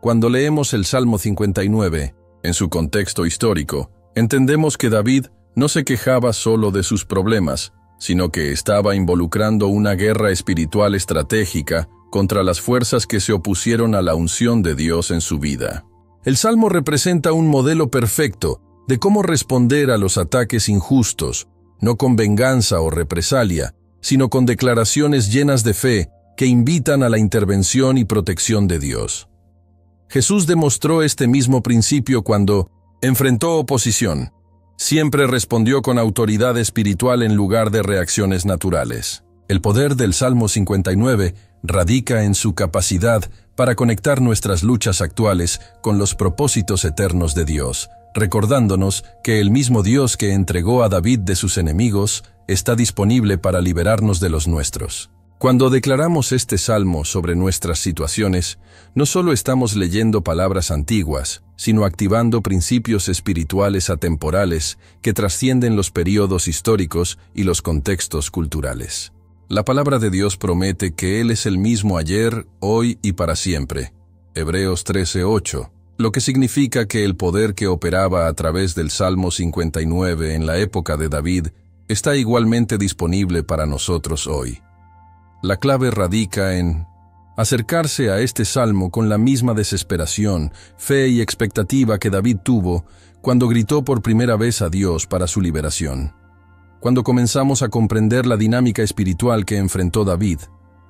A: Cuando leemos el Salmo 59, en su contexto histórico, entendemos que David no se quejaba solo de sus problemas, sino que estaba involucrando una guerra espiritual estratégica contra las fuerzas que se opusieron a la unción de Dios en su vida. El Salmo representa un modelo perfecto de cómo responder a los ataques injustos, no con venganza o represalia, sino con declaraciones llenas de fe que invitan a la intervención y protección de Dios. Jesús demostró este mismo principio cuando enfrentó oposición. Siempre respondió con autoridad espiritual en lugar de reacciones naturales. El poder del Salmo 59 radica en su capacidad para conectar nuestras luchas actuales con los propósitos eternos de Dios, recordándonos que el mismo Dios que entregó a David de sus enemigos está disponible para liberarnos de los nuestros. Cuando declaramos este salmo sobre nuestras situaciones, no solo estamos leyendo palabras antiguas, sino activando principios espirituales atemporales que trascienden los periodos históricos y los contextos culturales. La palabra de Dios promete que Él es el mismo ayer, hoy y para siempre. Hebreos 13:8, lo que significa que el poder que operaba a través del Salmo 59 en la época de David está igualmente disponible para nosotros hoy. La clave radica en acercarse a este salmo con la misma desesperación, fe y expectativa que David tuvo cuando gritó por primera vez a Dios para su liberación. Cuando comenzamos a comprender la dinámica espiritual que enfrentó David,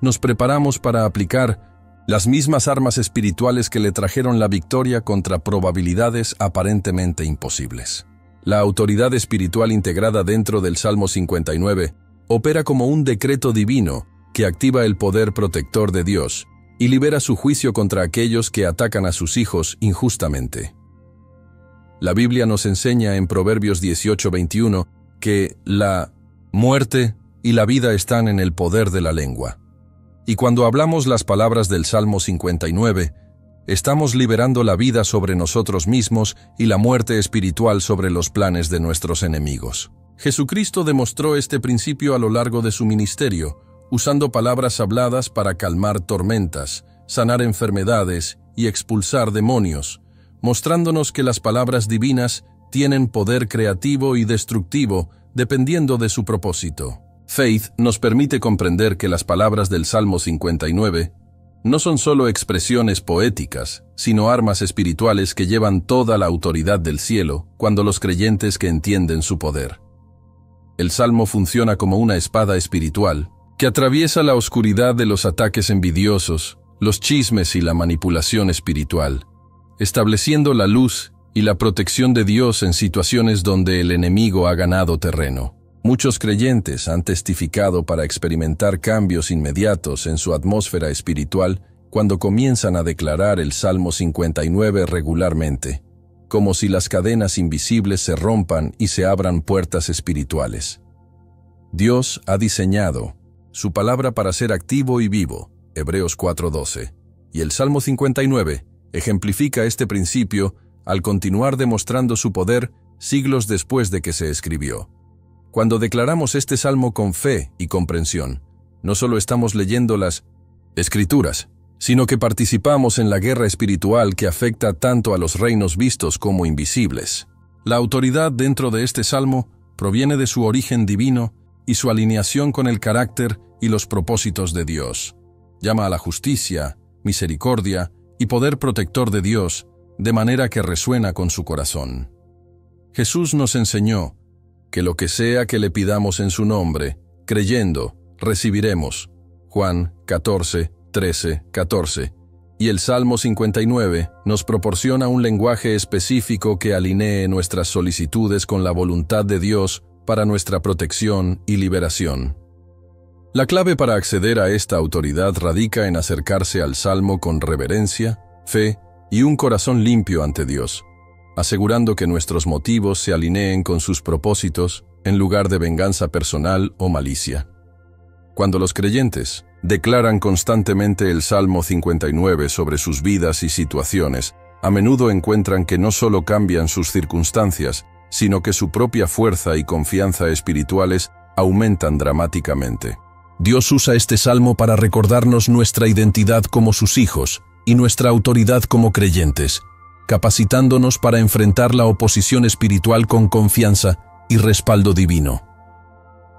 A: nos preparamos para aplicar las mismas armas espirituales que le trajeron la victoria contra probabilidades aparentemente imposibles. La autoridad espiritual integrada dentro del Salmo 59 opera como un decreto divino que activa el poder protector de Dios y libera su juicio contra aquellos que atacan a sus hijos injustamente. La Biblia nos enseña en Proverbios 18:21 que la muerte y la vida están en el poder de la lengua. Y cuando hablamos las palabras del Salmo 59, estamos liberando la vida sobre nosotros mismos y la muerte espiritual sobre los planes de nuestros enemigos. Jesucristo demostró este principio a lo largo de su ministerio, usando palabras habladas para calmar tormentas, sanar enfermedades y expulsar demonios, mostrándonos que las palabras divinas tienen poder creativo y destructivo dependiendo de su propósito. Faith nos permite comprender que las palabras del Salmo 59 no son solo expresiones poéticas, sino armas espirituales que llevan toda la autoridad del cielo cuando los creyentes que entienden su poder. El Salmo funciona como una espada espiritual que atraviesa la oscuridad de los ataques envidiosos, los chismes y la manipulación espiritual, estableciendo la luz y la protección de Dios en situaciones donde el enemigo ha ganado terreno. Muchos creyentes han testificado para experimentar cambios inmediatos en su atmósfera espiritual cuando comienzan a declarar el Salmo 59 regularmente, como si las cadenas invisibles se rompan y se abran puertas espirituales. Dios ha diseñado su palabra para ser activo y vivo, Hebreos 4:12, y el Salmo 59 ejemplifica este principio al continuar demostrando su poder siglos después de que se escribió. Cuando declaramos este salmo con fe y comprensión, no solo estamos leyendo las Escrituras, sino que participamos en la guerra espiritual que afecta tanto a los reinos vistos como invisibles. La autoridad dentro de este salmo proviene de su origen divino y su alineación con el carácter y los propósitos de Dios. Llama a la justicia, misericordia y poder protector de Dios, de manera que resuena con su corazón. Jesús nos enseñó que lo que sea que le pidamos en su nombre, creyendo, recibiremos. Juan 14:13-14. Y el Salmo 59 nos proporciona un lenguaje específico que alinee nuestras solicitudes con la voluntad de Dios para nuestra protección y liberación. La clave para acceder a esta autoridad radica en acercarse al Salmo con reverencia, fe y un corazón limpio ante Dios, asegurando que nuestros motivos se alineen con sus propósitos en lugar de venganza personal o malicia. Cuando los creyentes declaran constantemente el Salmo 59 sobre sus vidas y situaciones, a menudo encuentran que no solo cambian sus circunstancias, sino que su propia fuerza y confianza espirituales aumentan dramáticamente. Dios usa este salmo para recordarnos nuestra identidad como sus hijos y nuestra autoridad como creyentes, capacitándonos para enfrentar la oposición espiritual con confianza y respaldo divino.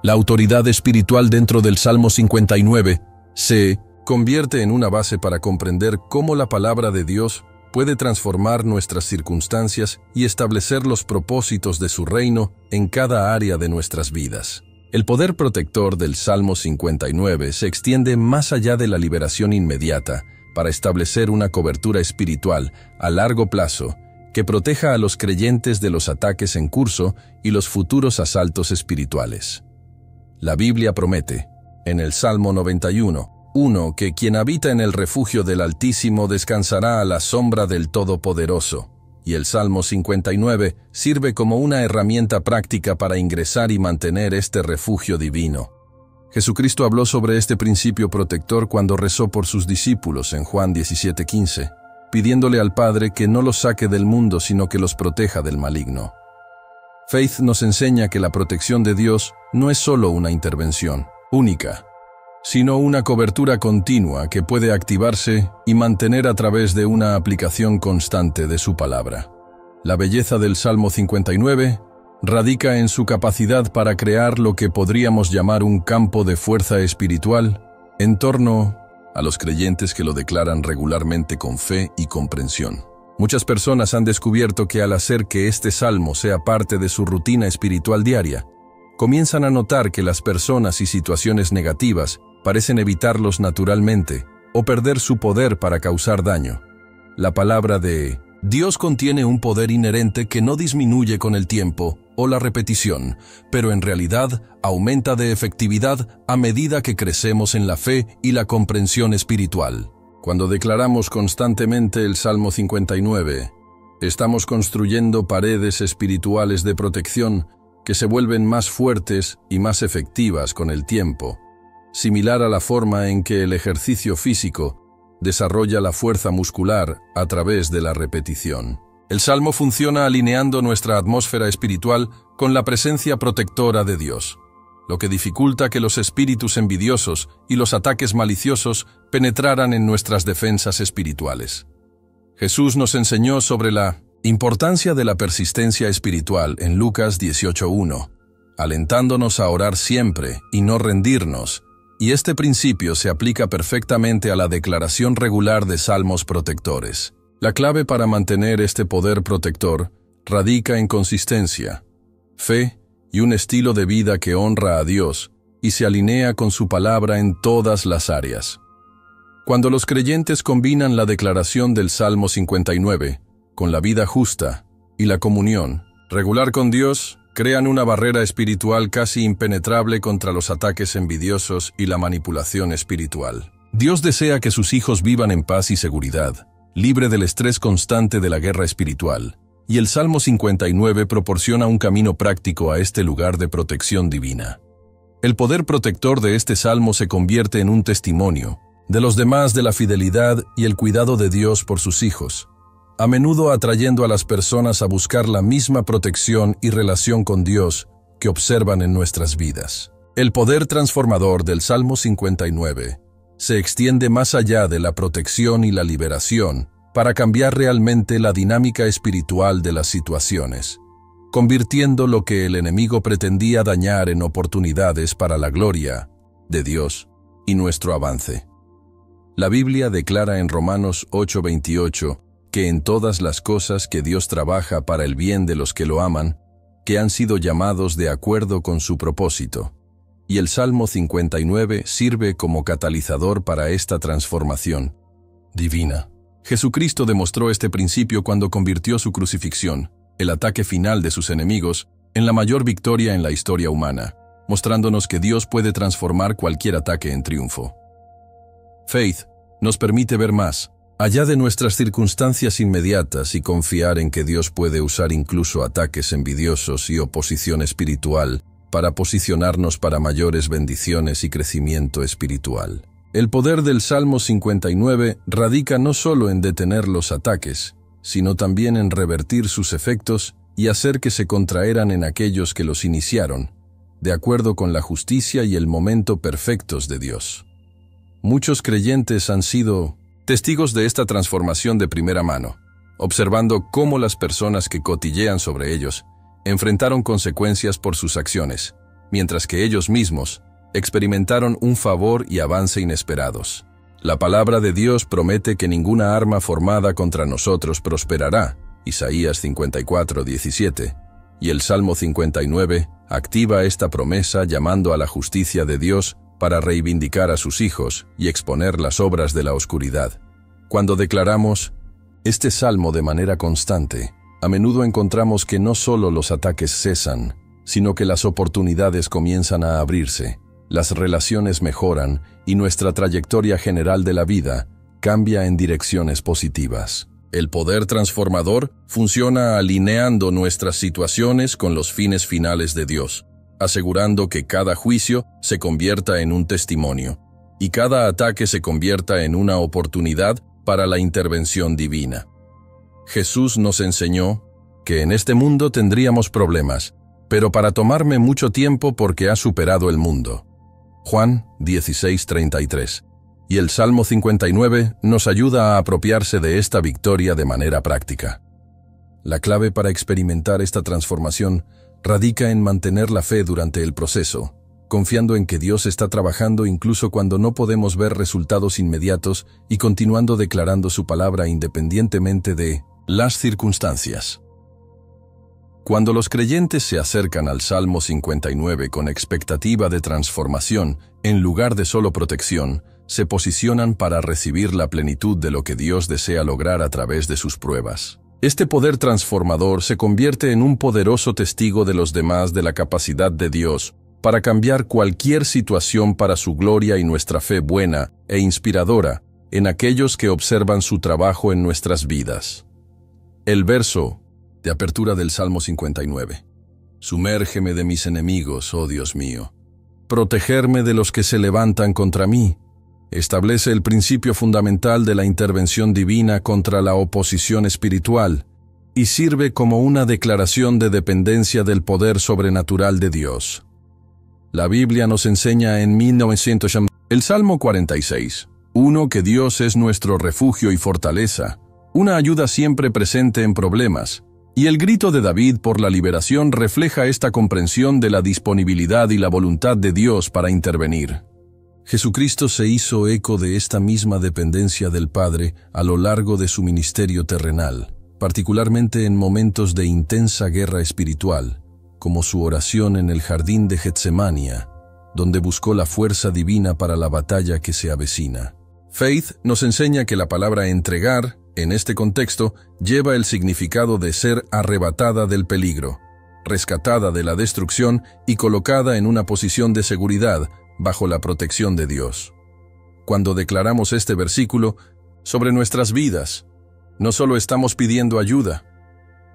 A: La autoridad espiritual dentro del Salmo 59 se convierte en una base para comprender cómo la palabra de Dios puede transformar nuestras circunstancias y establecer los propósitos de su reino en cada área de nuestras vidas. El poder protector del Salmo 59 se extiende más allá de la liberación inmediata para establecer una cobertura espiritual a largo plazo que proteja a los creyentes de los ataques en curso y los futuros asaltos espirituales. La Biblia promete, en el Salmo 91, 1, que quien habita en el refugio del Altísimo descansará a la sombra del Todopoderoso. Y el Salmo 59 sirve como una herramienta práctica para ingresar y mantener este refugio divino. Jesucristo habló sobre este principio protector cuando rezó por sus discípulos en Juan 17:15, pidiéndole al Padre que no los saque del mundo, sino que los proteja del maligno. Faith nos enseña que la protección de Dios no es solo una intervención única, sino una cobertura continua que puede activarse y mantener a través de una aplicación constante de su palabra. La belleza del Salmo 59 radica en su capacidad para crear lo que podríamos llamar un campo de fuerza espiritual en torno a los creyentes que lo declaran regularmente con fe y comprensión. Muchas personas han descubierto que al hacer que este salmo sea parte de su rutina espiritual diaria, comienzan a notar que las personas y situaciones negativas parecen evitarlos naturalmente o perder su poder para causar daño. La palabra de Dios contiene un poder inherente que no disminuye con el tiempo o la repetición, pero en realidad aumenta de efectividad a medida que crecemos en la fe y la comprensión espiritual. Cuando declaramos constantemente el Salmo 59, estamos construyendo paredes espirituales de protección que se vuelven más fuertes y más efectivas con el tiempo, similar a la forma en que el ejercicio físico desarrolla la fuerza muscular a través de la repetición. El Salmo funciona alineando nuestra atmósfera espiritual con la presencia protectora de Dios, lo que dificulta que los espíritus envidiosos y los ataques maliciosos penetraran en nuestras defensas espirituales. Jesús nos enseñó sobre la importancia de la persistencia espiritual en Lucas 18:1, alentándonos a orar siempre y no rendirnos, y este principio se aplica perfectamente a la declaración regular de salmos protectores. La clave para mantener este poder protector radica en consistencia, fe y un estilo de vida que honra a Dios y se alinea con su palabra en todas las áreas. Cuando los creyentes combinan la declaración del Salmo 59 con la vida justa y la comunión regular con Dios, crean una barrera espiritual casi impenetrable contra los ataques envidiosos y la manipulación espiritual. Dios desea que sus hijos vivan en paz y seguridad, libre del estrés constante de la guerra espiritual, y el Salmo 59 proporciona un camino práctico a este lugar de protección divina. El poder protector de este salmo se convierte en un testimonio de los demás de la fidelidad y el cuidado de Dios por sus hijos, a menudo atrayendo a las personas a buscar la misma protección y relación con Dios que observan en nuestras vidas. El poder transformador del Salmo 59 se extiende más allá de la protección y la liberación para cambiar realmente la dinámica espiritual de las situaciones, convirtiendo lo que el enemigo pretendía dañar en oportunidades para la gloria de Dios y nuestro avance. La Biblia declara en Romanos 8:28 que en todas las cosas que Dios trabaja para el bien de los que lo aman, que han sido llamados de acuerdo con su propósito. Y el Salmo 59 sirve como catalizador para esta transformación divina. Jesucristo demostró este principio cuando convirtió su crucifixión, el ataque final de sus enemigos, en la mayor victoria en la historia humana, mostrándonos que Dios puede transformar cualquier ataque en triunfo. Faith nos permite ver más allá de nuestras circunstancias inmediatas y confiar en que Dios puede usar incluso ataques envidiosos y oposición espiritual para posicionarnos para mayores bendiciones y crecimiento espiritual. El poder del Salmo 59 radica no solo en detener los ataques, sino también en revertir sus efectos y hacer que se contraeran en aquellos que los iniciaron, de acuerdo con la justicia y el momento perfectos de Dios. Muchos creyentes han sido testigos de esta transformación de primera mano, observando cómo las personas que cotillean sobre ellos enfrentaron consecuencias por sus acciones, mientras que ellos mismos experimentaron un favor y avance inesperados. La palabra de Dios promete que ninguna arma formada contra nosotros prosperará, Isaías 54:17, y el Salmo 59 activa esta promesa llamando a la justicia de Dios para reivindicar a sus hijos y exponer las obras de la oscuridad. Cuando declaramos este salmo de manera constante, a menudo encontramos que no solo los ataques cesan, sino que las oportunidades comienzan a abrirse, las relaciones mejoran y nuestra trayectoria general de la vida cambia en direcciones positivas. El poder transformador funciona alineando nuestras situaciones con los fines finales de Dios, asegurando que cada juicio se convierta en un testimonio y cada ataque se convierta en una oportunidad para la intervención divina. Jesús nos enseñó que en este mundo tendríamos problemas, pero para tomarme mucho tiempo porque ha superado el mundo. Juan 16:33. Y el Salmo 59 nos ayuda a apropiarse de esta victoria de manera práctica. La clave para experimentar esta transformación radica en mantener la fe durante el proceso, confiando en que Dios está trabajando incluso cuando no podemos ver resultados inmediatos y continuando declarando su palabra independientemente de las circunstancias. Cuando los creyentes se acercan al Salmo 59 con expectativa de transformación, en lugar de solo protección, se posicionan para recibir la plenitud de lo que Dios desea lograr a través de sus pruebas. Este poder transformador se convierte en un poderoso testigo de los demás de la capacidad de Dios para cambiar cualquier situación para su gloria y nuestra fe buena e inspiradora en aquellos que observan su trabajo en nuestras vidas. El verso de apertura del Salmo 59. Sumérgeme de mis enemigos, oh Dios mío. Protegerme de los que se levantan contra mí. Establece el principio fundamental de la intervención divina contra la oposición espiritual y sirve como una declaración de dependencia del poder sobrenatural de Dios. La Biblia nos enseña en el Salmo 46, que Dios es nuestro refugio y fortaleza, una ayuda siempre presente en problemas, y el grito de David por la liberación refleja esta comprensión de la disponibilidad y la voluntad de Dios para intervenir. Jesucristo se hizo eco de esta misma dependencia del Padre a lo largo de su ministerio terrenal, particularmente en momentos de intensa guerra espiritual, como su oración en el jardín de Getsemaní, donde buscó la fuerza divina para la batalla que se avecina. Faith nos enseña que la palabra entregar, en este contexto, lleva el significado de ser arrebatada del peligro, rescatada de la destrucción y colocada en una posición de seguridad, bajo la protección de Dios. Cuando declaramos este versículo sobre nuestras vidas, no solo estamos pidiendo ayuda,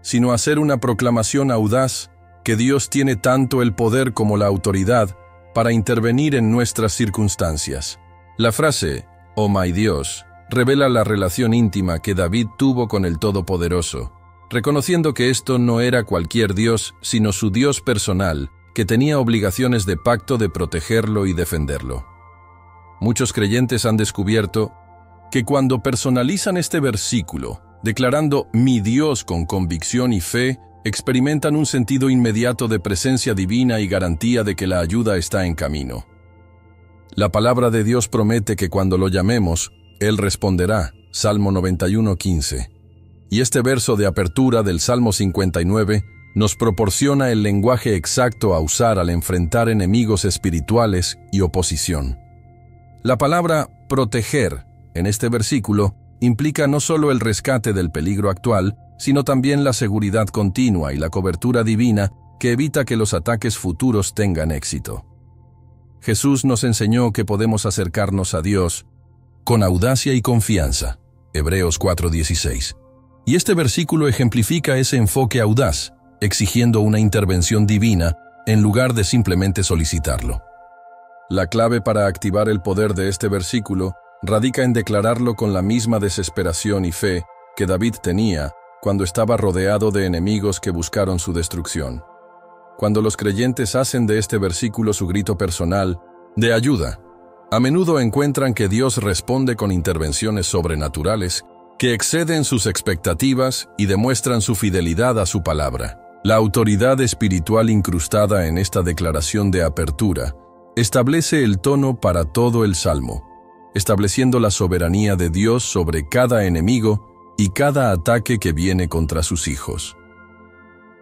A: sino hacer una proclamación audaz que Dios tiene tanto el poder como la autoridad para intervenir en nuestras circunstancias. La frase, «Oh my Dios», revela la relación íntima que David tuvo con el Todopoderoso, reconociendo que esto no era cualquier Dios, sino su Dios personal, que tenía obligaciones de pacto de protegerlo y defenderlo. Muchos creyentes han descubierto que cuando personalizan este versículo, declarando «mi Dios» con convicción y fe, experimentan un sentido inmediato de presencia divina y garantía de que la ayuda está en camino. La palabra de Dios promete que cuando lo llamemos, Él responderá, Salmo 91:15. Y este verso de apertura del Salmo 59 nos proporciona el lenguaje exacto a usar al enfrentar enemigos espirituales y oposición. La palabra proteger en este versículo implica no solo el rescate del peligro actual, sino también la seguridad continua y la cobertura divina que evita que los ataques futuros tengan éxito. Jesús nos enseñó que podemos acercarnos a Dios con audacia y confianza, Hebreos 4:16. Y este versículo ejemplifica ese enfoque audaz, exigiendo una intervención divina en lugar de simplemente solicitarlo. La clave para activar el poder de este versículo radica en declararlo con la misma desesperación y fe que David tenía cuando estaba rodeado de enemigos que buscaron su destrucción. Cuando los creyentes hacen de este versículo su grito personal de ayuda, a menudo encuentran que Dios responde con intervenciones sobrenaturales que exceden sus expectativas y demuestran su fidelidad a su palabra. La autoridad espiritual incrustada en esta declaración de apertura establece el tono para todo el Salmo, estableciendo la soberanía de Dios sobre cada enemigo y cada ataque que viene contra sus hijos.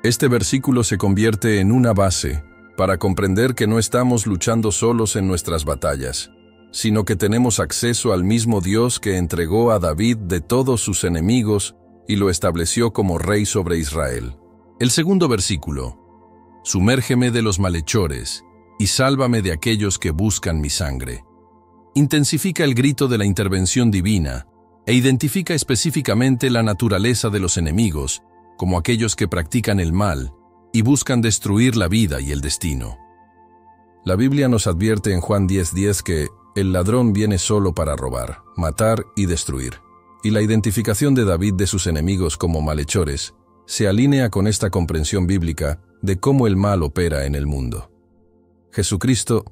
A: Este versículo se convierte en una base para comprender que no estamos luchando solos en nuestras batallas, sino que tenemos acceso al mismo Dios que entregó a David de todos sus enemigos y lo estableció como rey sobre Israel. El segundo versículo, sumérgeme de los malhechores y sálvame de aquellos que buscan mi sangre. Intensifica el grito de la intervención divina e identifica específicamente la naturaleza de los enemigos, como aquellos que practican el mal y buscan destruir la vida y el destino. La Biblia nos advierte en Juan 10:10 que el ladrón viene solo para robar, matar y destruir. Y la identificación de David de sus enemigos como malhechores se alinea con esta comprensión bíblica de cómo el mal opera en el mundo. Jesucristo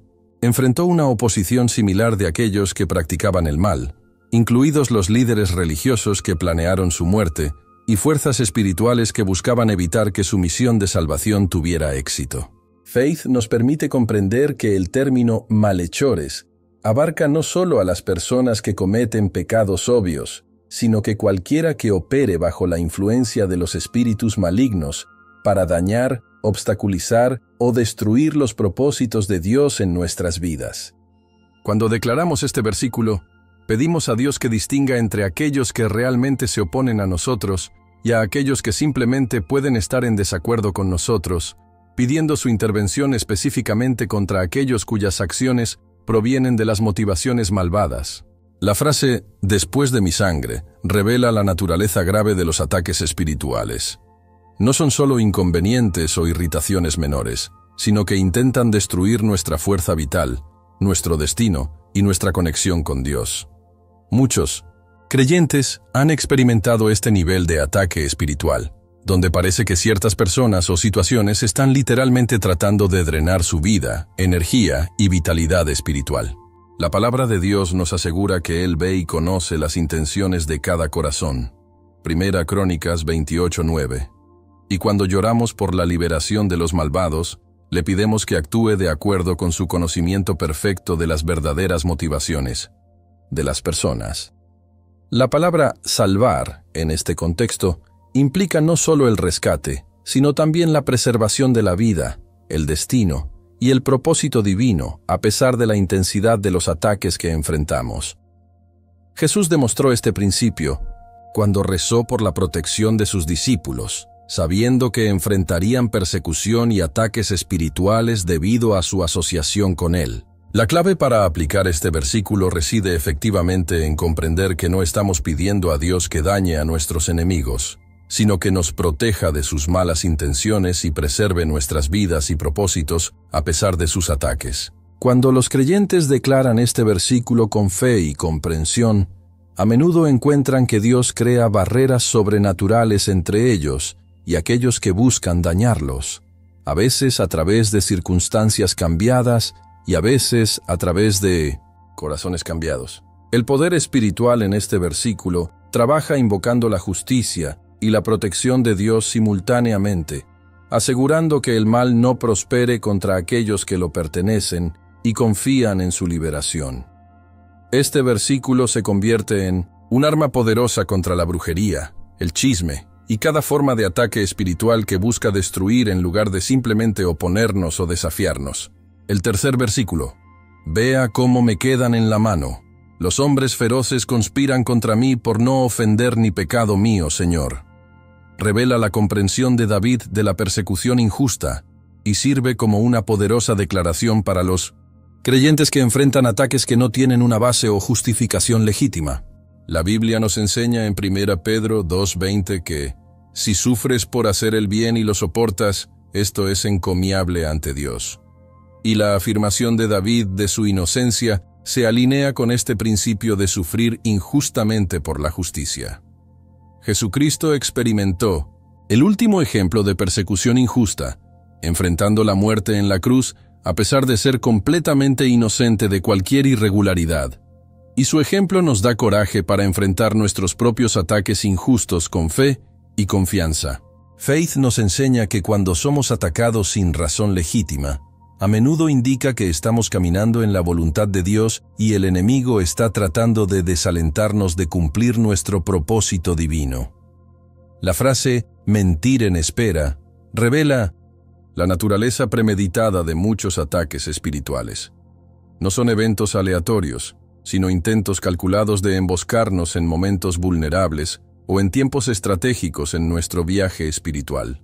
A: enfrentó una oposición similar de aquellos que practicaban el mal, incluidos los líderes religiosos que planearon su muerte y fuerzas espirituales que buscaban evitar que su misión de salvación tuviera éxito. Faith nos permite comprender que el término malhechores abarca no solo a las personas que cometen pecados obvios, sino que cualquiera que opere bajo la influencia de los espíritus malignos para dañar, obstaculizar o destruir los propósitos de Dios en nuestras vidas. Cuando declaramos este versículo, pedimos a Dios que distinga entre aquellos que realmente se oponen a nosotros y a aquellos que simplemente pueden estar en desacuerdo con nosotros, pidiendo su intervención específicamente contra aquellos cuyas acciones provienen de las motivaciones malvadas. La frase «después de mi sangre» revela la naturaleza grave de los ataques espirituales. No son solo inconvenientes o irritaciones menores, sino que intentan destruir nuestra fuerza vital, nuestro destino y nuestra conexión con Dios. Muchos creyentes han experimentado este nivel de ataque espiritual, donde parece que ciertas personas o situaciones están literalmente tratando de drenar su vida, energía y vitalidad espiritual. La palabra de Dios nos asegura que Él ve y conoce las intenciones de cada corazón. Primera Crónicas 28:9. Y cuando lloramos por la liberación de los malvados, le pidemos que actúe de acuerdo con su conocimiento perfecto de las verdaderas motivaciones de las personas. La palabra salvar, en este contexto, implica no solo el rescate, sino también la preservación de la vida, el destino y el propósito divino, a pesar de la intensidad de los ataques que enfrentamos. Jesús demostró este principio cuando rezó por la protección de sus discípulos, sabiendo que enfrentarían persecución y ataques espirituales debido a su asociación con Él. La clave para aplicar este versículo reside efectivamente en comprender que no estamos pidiendo a Dios que dañe a nuestros enemigos, sino que nos proteja de sus malas intenciones y preserve nuestras vidas y propósitos a pesar de sus ataques. Cuando los creyentes declaran este versículo con fe y comprensión, a menudo encuentran que Dios crea barreras sobrenaturales entre ellos y aquellos que buscan dañarlos, a veces a través de circunstancias cambiadas y a veces a través de corazones cambiados. El poder espiritual en este versículo trabaja invocando la justicia y la protección de Dios simultáneamente, asegurando que el mal no prospere contra aquellos que lo pertenecen y confían en su liberación. Este versículo se convierte en un arma poderosa contra la brujería, el chisme y cada forma de ataque espiritual que busca destruir en lugar de simplemente oponernos o desafiarnos. El tercer versículo: «Vea cómo me quedan en la mano. Los hombres feroces conspiran contra mí por no ofender ni pecado mío, Señor». Revela la comprensión de David de la persecución injusta y sirve como una poderosa declaración para los creyentes que enfrentan ataques que no tienen una base o justificación legítima. La Biblia nos enseña en 1 Pedro 2:20 que si sufres por hacer el bien y lo soportas, esto es encomiable ante Dios. Y la afirmación de David de su inocencia se alinea con este principio de sufrir injustamente por la justicia. Jesucristo experimentó el último ejemplo de persecución injusta, enfrentando la muerte en la cruz a pesar de ser completamente inocente de cualquier irregularidad. Y su ejemplo nos da coraje para enfrentar nuestros propios ataques injustos con fe y confianza. Faith nos enseña que cuando somos atacados sin razón legítima, a menudo indica que estamos caminando en la voluntad de Dios y el enemigo está tratando de desalentarnos de cumplir nuestro propósito divino. La frase «mentir en espera» revela la naturaleza premeditada de muchos ataques espirituales. No son eventos aleatorios, sino intentos calculados de emboscarnos en momentos vulnerables o en tiempos estratégicos en nuestro viaje espiritual.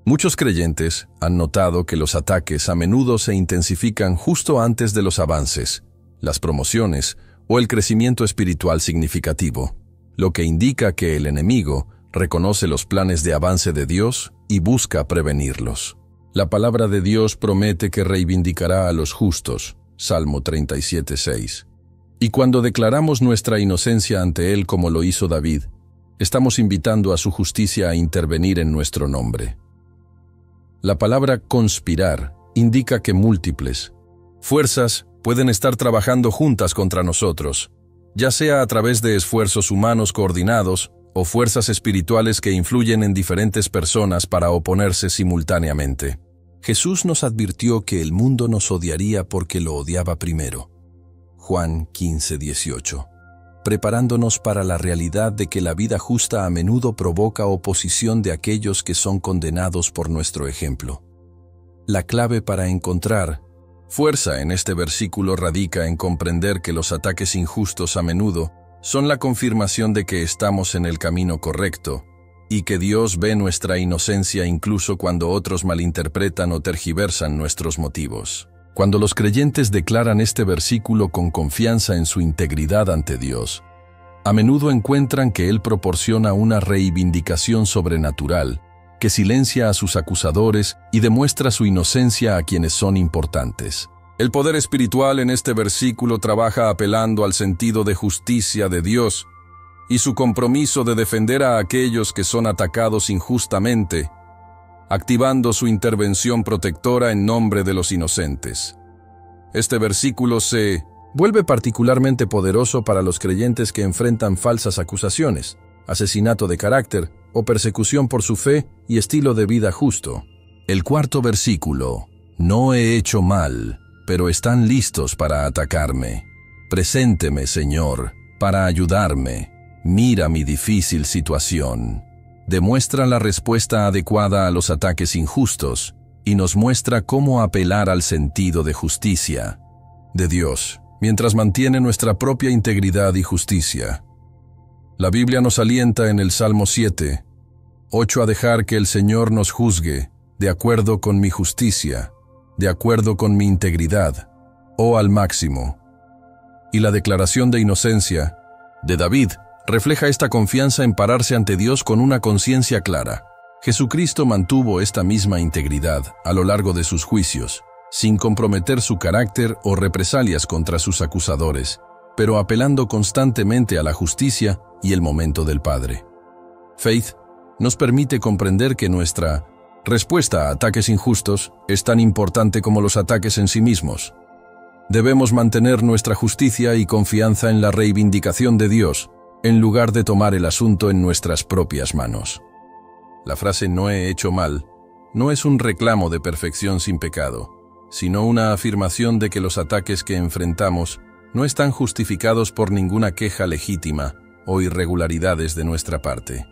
A: Muchos creyentes han notado que los ataques a menudo se intensifican justo antes de los avances, las promociones o el crecimiento espiritual significativo, lo que indica que el enemigo reconoce los planes de avance de Dios y busca prevenirlos. La palabra de Dios promete que reivindicará a los justos, Salmo 37:6. Y cuando declaramos nuestra inocencia ante Él como lo hizo David, estamos invitando a su justicia a intervenir en nuestro nombre. La palabra conspirar indica que múltiples fuerzas pueden estar trabajando juntas contra nosotros, ya sea a través de esfuerzos humanos coordinados o fuerzas espirituales que influyen en diferentes personas para oponerse simultáneamente. Jesús nos advirtió que el mundo nos odiaría porque lo odiaba primero. Juan 15:18. Preparándonos para la realidad de que la vida justa a menudo provoca oposición de aquellos que son condenados por nuestro ejemplo. La clave para encontrar fuerza en este versículo radica en comprender que los ataques injustos a menudo son la confirmación de que estamos en el camino correcto y que Dios ve nuestra inocencia incluso cuando otros malinterpretan o tergiversan nuestros motivos. Cuando los creyentes declaran este versículo con confianza en su integridad ante Dios, a menudo encuentran que Él proporciona una reivindicación sobrenatural que silencia a sus acusadores y demuestra su inocencia a quienes son importantes. El poder espiritual en este versículo trabaja apelando al sentido de justicia de Dios y su compromiso de defender a aquellos que son atacados injustamente, activando su intervención protectora en nombre de los inocentes. Este versículo se vuelve particularmente poderoso para los creyentes que enfrentan falsas acusaciones, asesinato de carácter o persecución por su fe y estilo de vida justo. El cuarto versículo: no he hecho mal, pero están listos para atacarme. Presénteme, Señor, para ayudarme. Mira mi difícil situación. Demuestra la respuesta adecuada a los ataques injustos y nos muestra cómo apelar al sentido de justicia de Dios, mientras mantiene nuestra propia integridad y justicia. La Biblia nos alienta en el Salmo 7:8 a dejar que el Señor nos juzgue de acuerdo con mi justicia, de acuerdo con mi integridad, o al máximo. Y la declaración de inocencia de David refleja esta confianza en pararse ante Dios con una conciencia clara. Jesucristo mantuvo esta misma integridad a lo largo de sus juicios, sin comprometer su carácter o represalias contra sus acusadores, pero apelando constantemente a la justicia y el momento del Padre. Faith nos permite comprender que nuestra respuesta a ataques injustos es tan importante como los ataques en sí mismos. Debemos mantener nuestra justicia y confianza en la reivindicación de Dios, en lugar de tomar el asunto en nuestras propias manos. La frase «no he hecho mal» no es un reclamo de perfección sin pecado, sino una afirmación de que los ataques que enfrentamos no están justificados por ninguna queja legítima o irregularidades de nuestra parte.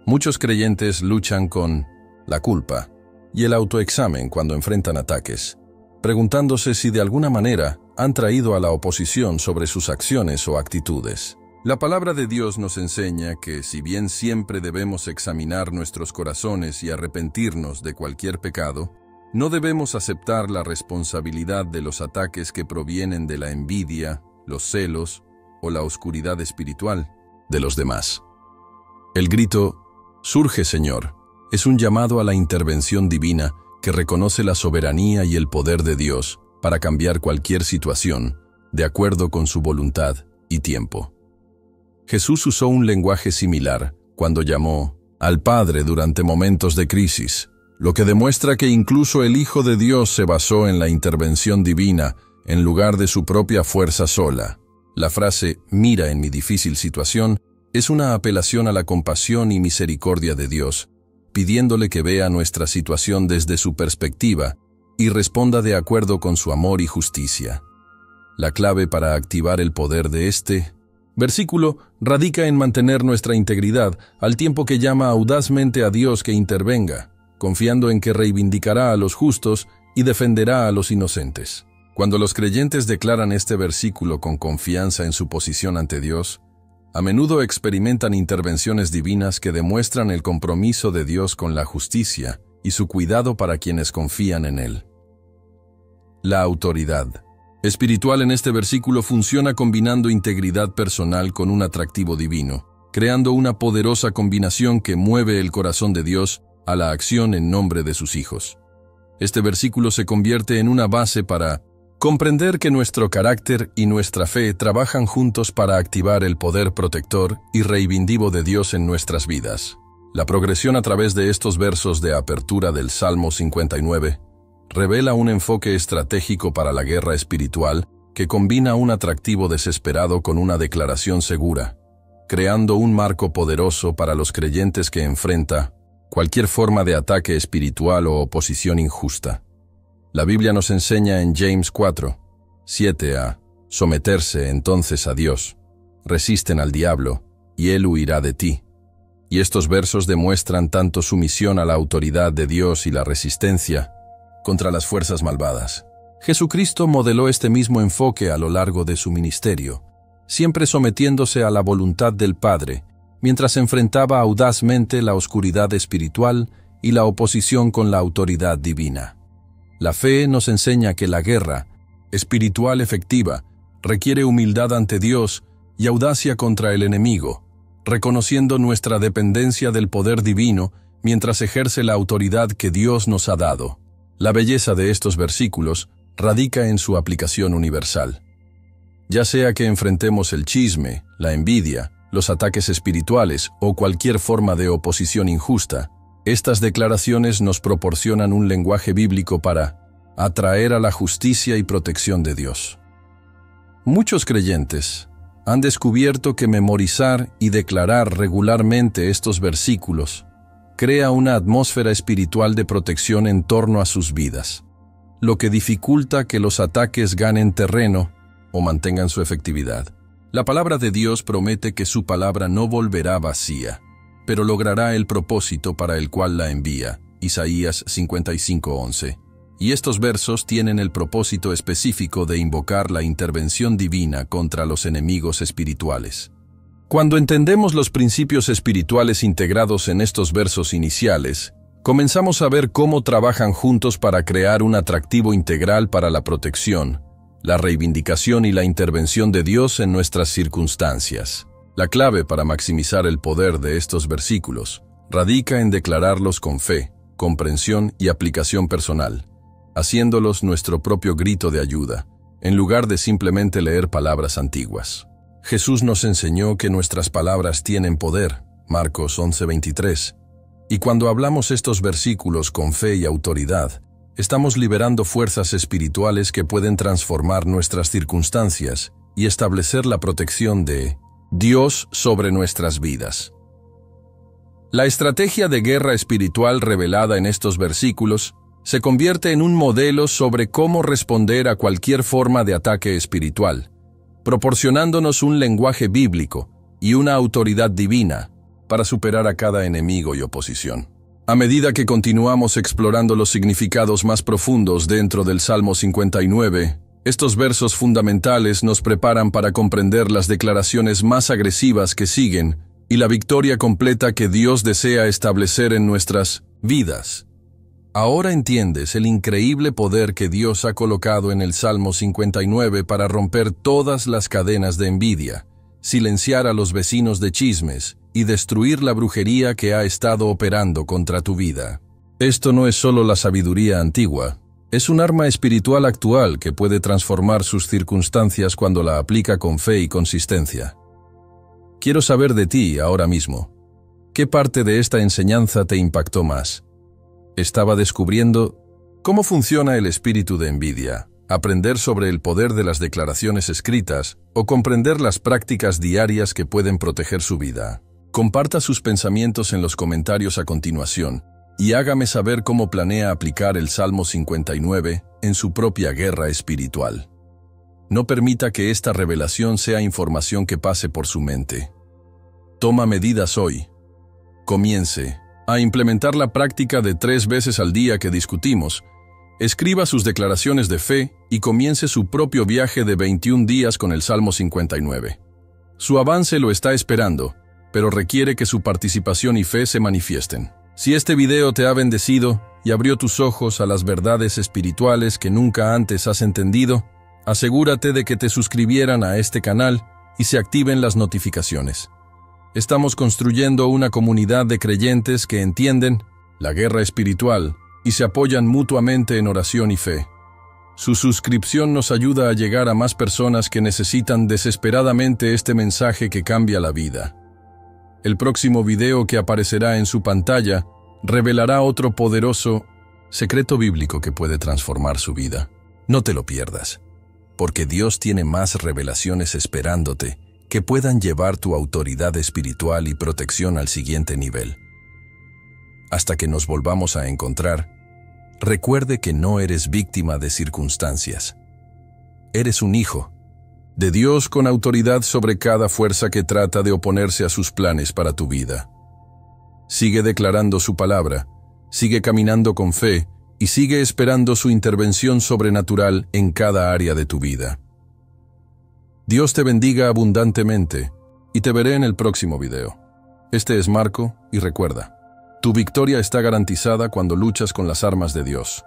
A: Muchos creyentes luchan con la culpa y el autoexamen cuando enfrentan ataques, preguntándose si de alguna manera han traído a la oposición sobre sus acciones o actitudes. La palabra de Dios nos enseña que, si bien siempre debemos examinar nuestros corazones y arrepentirnos de cualquier pecado, no debemos aceptar la responsabilidad de los ataques que provienen de la envidia, los celos o la oscuridad espiritual de los demás. El grito «Surge, Señor», es un llamado a la intervención divina que reconoce la soberanía y el poder de Dios para cambiar cualquier situación, de acuerdo con su voluntad y tiempo. Jesús usó un lenguaje similar cuando llamó al Padre durante momentos de crisis, lo que demuestra que incluso el Hijo de Dios se basó en la intervención divina en lugar de su propia fuerza sola. La frase «mira en mi difícil situación» es una apelación a la compasión y misericordia de Dios, pidiéndole que vea nuestra situación desde su perspectiva y responda de acuerdo con su amor y justicia. La clave para activar el poder de este versículo radica en mantener nuestra integridad al tiempo que llama audazmente a Dios que intervenga, confiando en que reivindicará a los justos y defenderá a los inocentes. Cuando los creyentes declaran este versículo con confianza en su posición ante Dios, A menudo experimentan intervenciones divinas que demuestran el compromiso de Dios con la justicia y su cuidado para quienes confían en Él. La autoridad espiritual en este versículo funciona combinando integridad personal con un atractivo divino, creando una poderosa combinación que mueve el corazón de Dios a la acción en nombre de sus hijos. Este versículo se convierte en una base para comprender que nuestro carácter y nuestra fe trabajan juntos para activar el poder protector y reivindicativo de Dios en nuestras vidas. La progresión a través de estos versos de apertura del Salmo 59 revela un enfoque estratégico para la guerra espiritual que combina un atractivo desesperado con una declaración segura, creando un marco poderoso para los creyentes que enfrenta cualquier forma de ataque espiritual o oposición injusta. La Biblia nos enseña en James 4, 7 a someterse entonces a Dios, resisten al diablo, y él huirá de ti. Y estos versos demuestran tanto sumisión a la autoridad de Dios y la resistencia contra las fuerzas malvadas. Jesucristo modeló este mismo enfoque a lo largo de su ministerio, siempre sometiéndose a la voluntad del Padre, mientras enfrentaba audazmente la oscuridad espiritual y la oposición con la autoridad divina. La fe nos enseña que la guerra espiritual efectiva requiere humildad ante Dios y audacia contra el enemigo, reconociendo nuestra dependencia del poder divino mientras ejerce la autoridad que Dios nos ha dado. La belleza de estos versículos radica en su aplicación universal. Ya sea que enfrentemos el chisme, la envidia, los ataques espirituales o cualquier forma de oposición injusta, estas declaraciones nos proporcionan un lenguaje bíblico para atraer a la justicia y protección de Dios. Muchos creyentes han descubierto que memorizar y declarar regularmente estos versículos crea una atmósfera espiritual de protección en torno a sus vidas, lo que dificulta que los ataques ganen terreno o mantengan su efectividad. La palabra de Dios promete que su palabra no volverá vacía, pero logrará el propósito para el cual la envía. Isaías 55:11. Y estos versos tienen el propósito específico de invocar la intervención divina contra los enemigos espirituales. Cuando entendemos los principios espirituales integrados en estos versos iniciales, comenzamos a ver cómo trabajan juntos para crear un atractivo integral para la protección, la reivindicación y la intervención de Dios en nuestras circunstancias. La clave para maximizar el poder de estos versículos radica en declararlos con fe, comprensión y aplicación personal, haciéndolos nuestro propio grito de ayuda, en lugar de simplemente leer palabras antiguas. Jesús nos enseñó que nuestras palabras tienen poder, Marcos 11:23, y cuando hablamos estos versículos con fe y autoridad, estamos liberando fuerzas espirituales que pueden transformar nuestras circunstancias y establecer la protección de Dios sobre nuestras vidas. La estrategia de guerra espiritual revelada en estos versículos se convierte en un modelo sobre cómo responder a cualquier forma de ataque espiritual, proporcionándonos un lenguaje bíblico y una autoridad divina para superar a cada enemigo y oposición. A medida que continuamos explorando los significados más profundos dentro del Salmo 59, estos versos fundamentales nos preparan para comprender las declaraciones más agresivas que siguen y la victoria completa que Dios desea establecer en nuestras vidas. Ahora entiendes el increíble poder que Dios ha colocado en el Salmo 59 para romper todas las cadenas de envidia, silenciar a los vecinos de chismes y destruir la brujería que ha estado operando contra tu vida. Esto no es solo la sabiduría antigua, es un arma espiritual actual que puede transformar sus circunstancias cuando la aplica con fe y consistencia. Quiero saber de ti ahora mismo. ¿Qué parte de esta enseñanza te impactó más? Estaba descubriendo cómo funciona el espíritu de envidia, aprender sobre el poder de las declaraciones escritas o comprender las prácticas diarias que pueden proteger su vida. Comparta sus pensamientos en los comentarios a continuación y hágame saber cómo planea aplicar el Salmo 59 en su propia guerra espiritual. No permita que esta revelación sea información que pase por su mente. Toma medidas hoy. Comience a implementar la práctica de 3 veces al día que discutimos. Escriba sus declaraciones de fe y comience su propio viaje de 21 días con el Salmo 59. Su avance lo está esperando, pero requiere que su participación y fe se manifiesten. Si este video te ha bendecido y abrió tus ojos a las verdades espirituales que nunca antes has entendido, asegúrate de que te suscribieran a este canal y se activen las notificaciones. Estamos construyendo una comunidad de creyentes que entienden la guerra espiritual y se apoyan mutuamente en oración y fe. Su suscripción nos ayuda a llegar a más personas que necesitan desesperadamente este mensaje que cambia la vida. El próximo video que aparecerá en su pantalla revelará otro poderoso secreto bíblico que puede transformar su vida. No te lo pierdas, porque Dios tiene más revelaciones esperándote que puedan llevar tu autoridad espiritual y protección al siguiente nivel. Hasta que nos volvamos a encontrar, recuerde que no eres víctima de circunstancias. Eres un hijo de Dios con autoridad sobre cada fuerza que trata de oponerse a sus planes para tu vida. Sigue declarando su palabra, sigue caminando con fe y sigue esperando su intervención sobrenatural en cada área de tu vida. Dios te bendiga abundantemente y te veré en el próximo video. Este es Marco y recuerda, tu victoria está garantizada cuando luchas con las armas de Dios.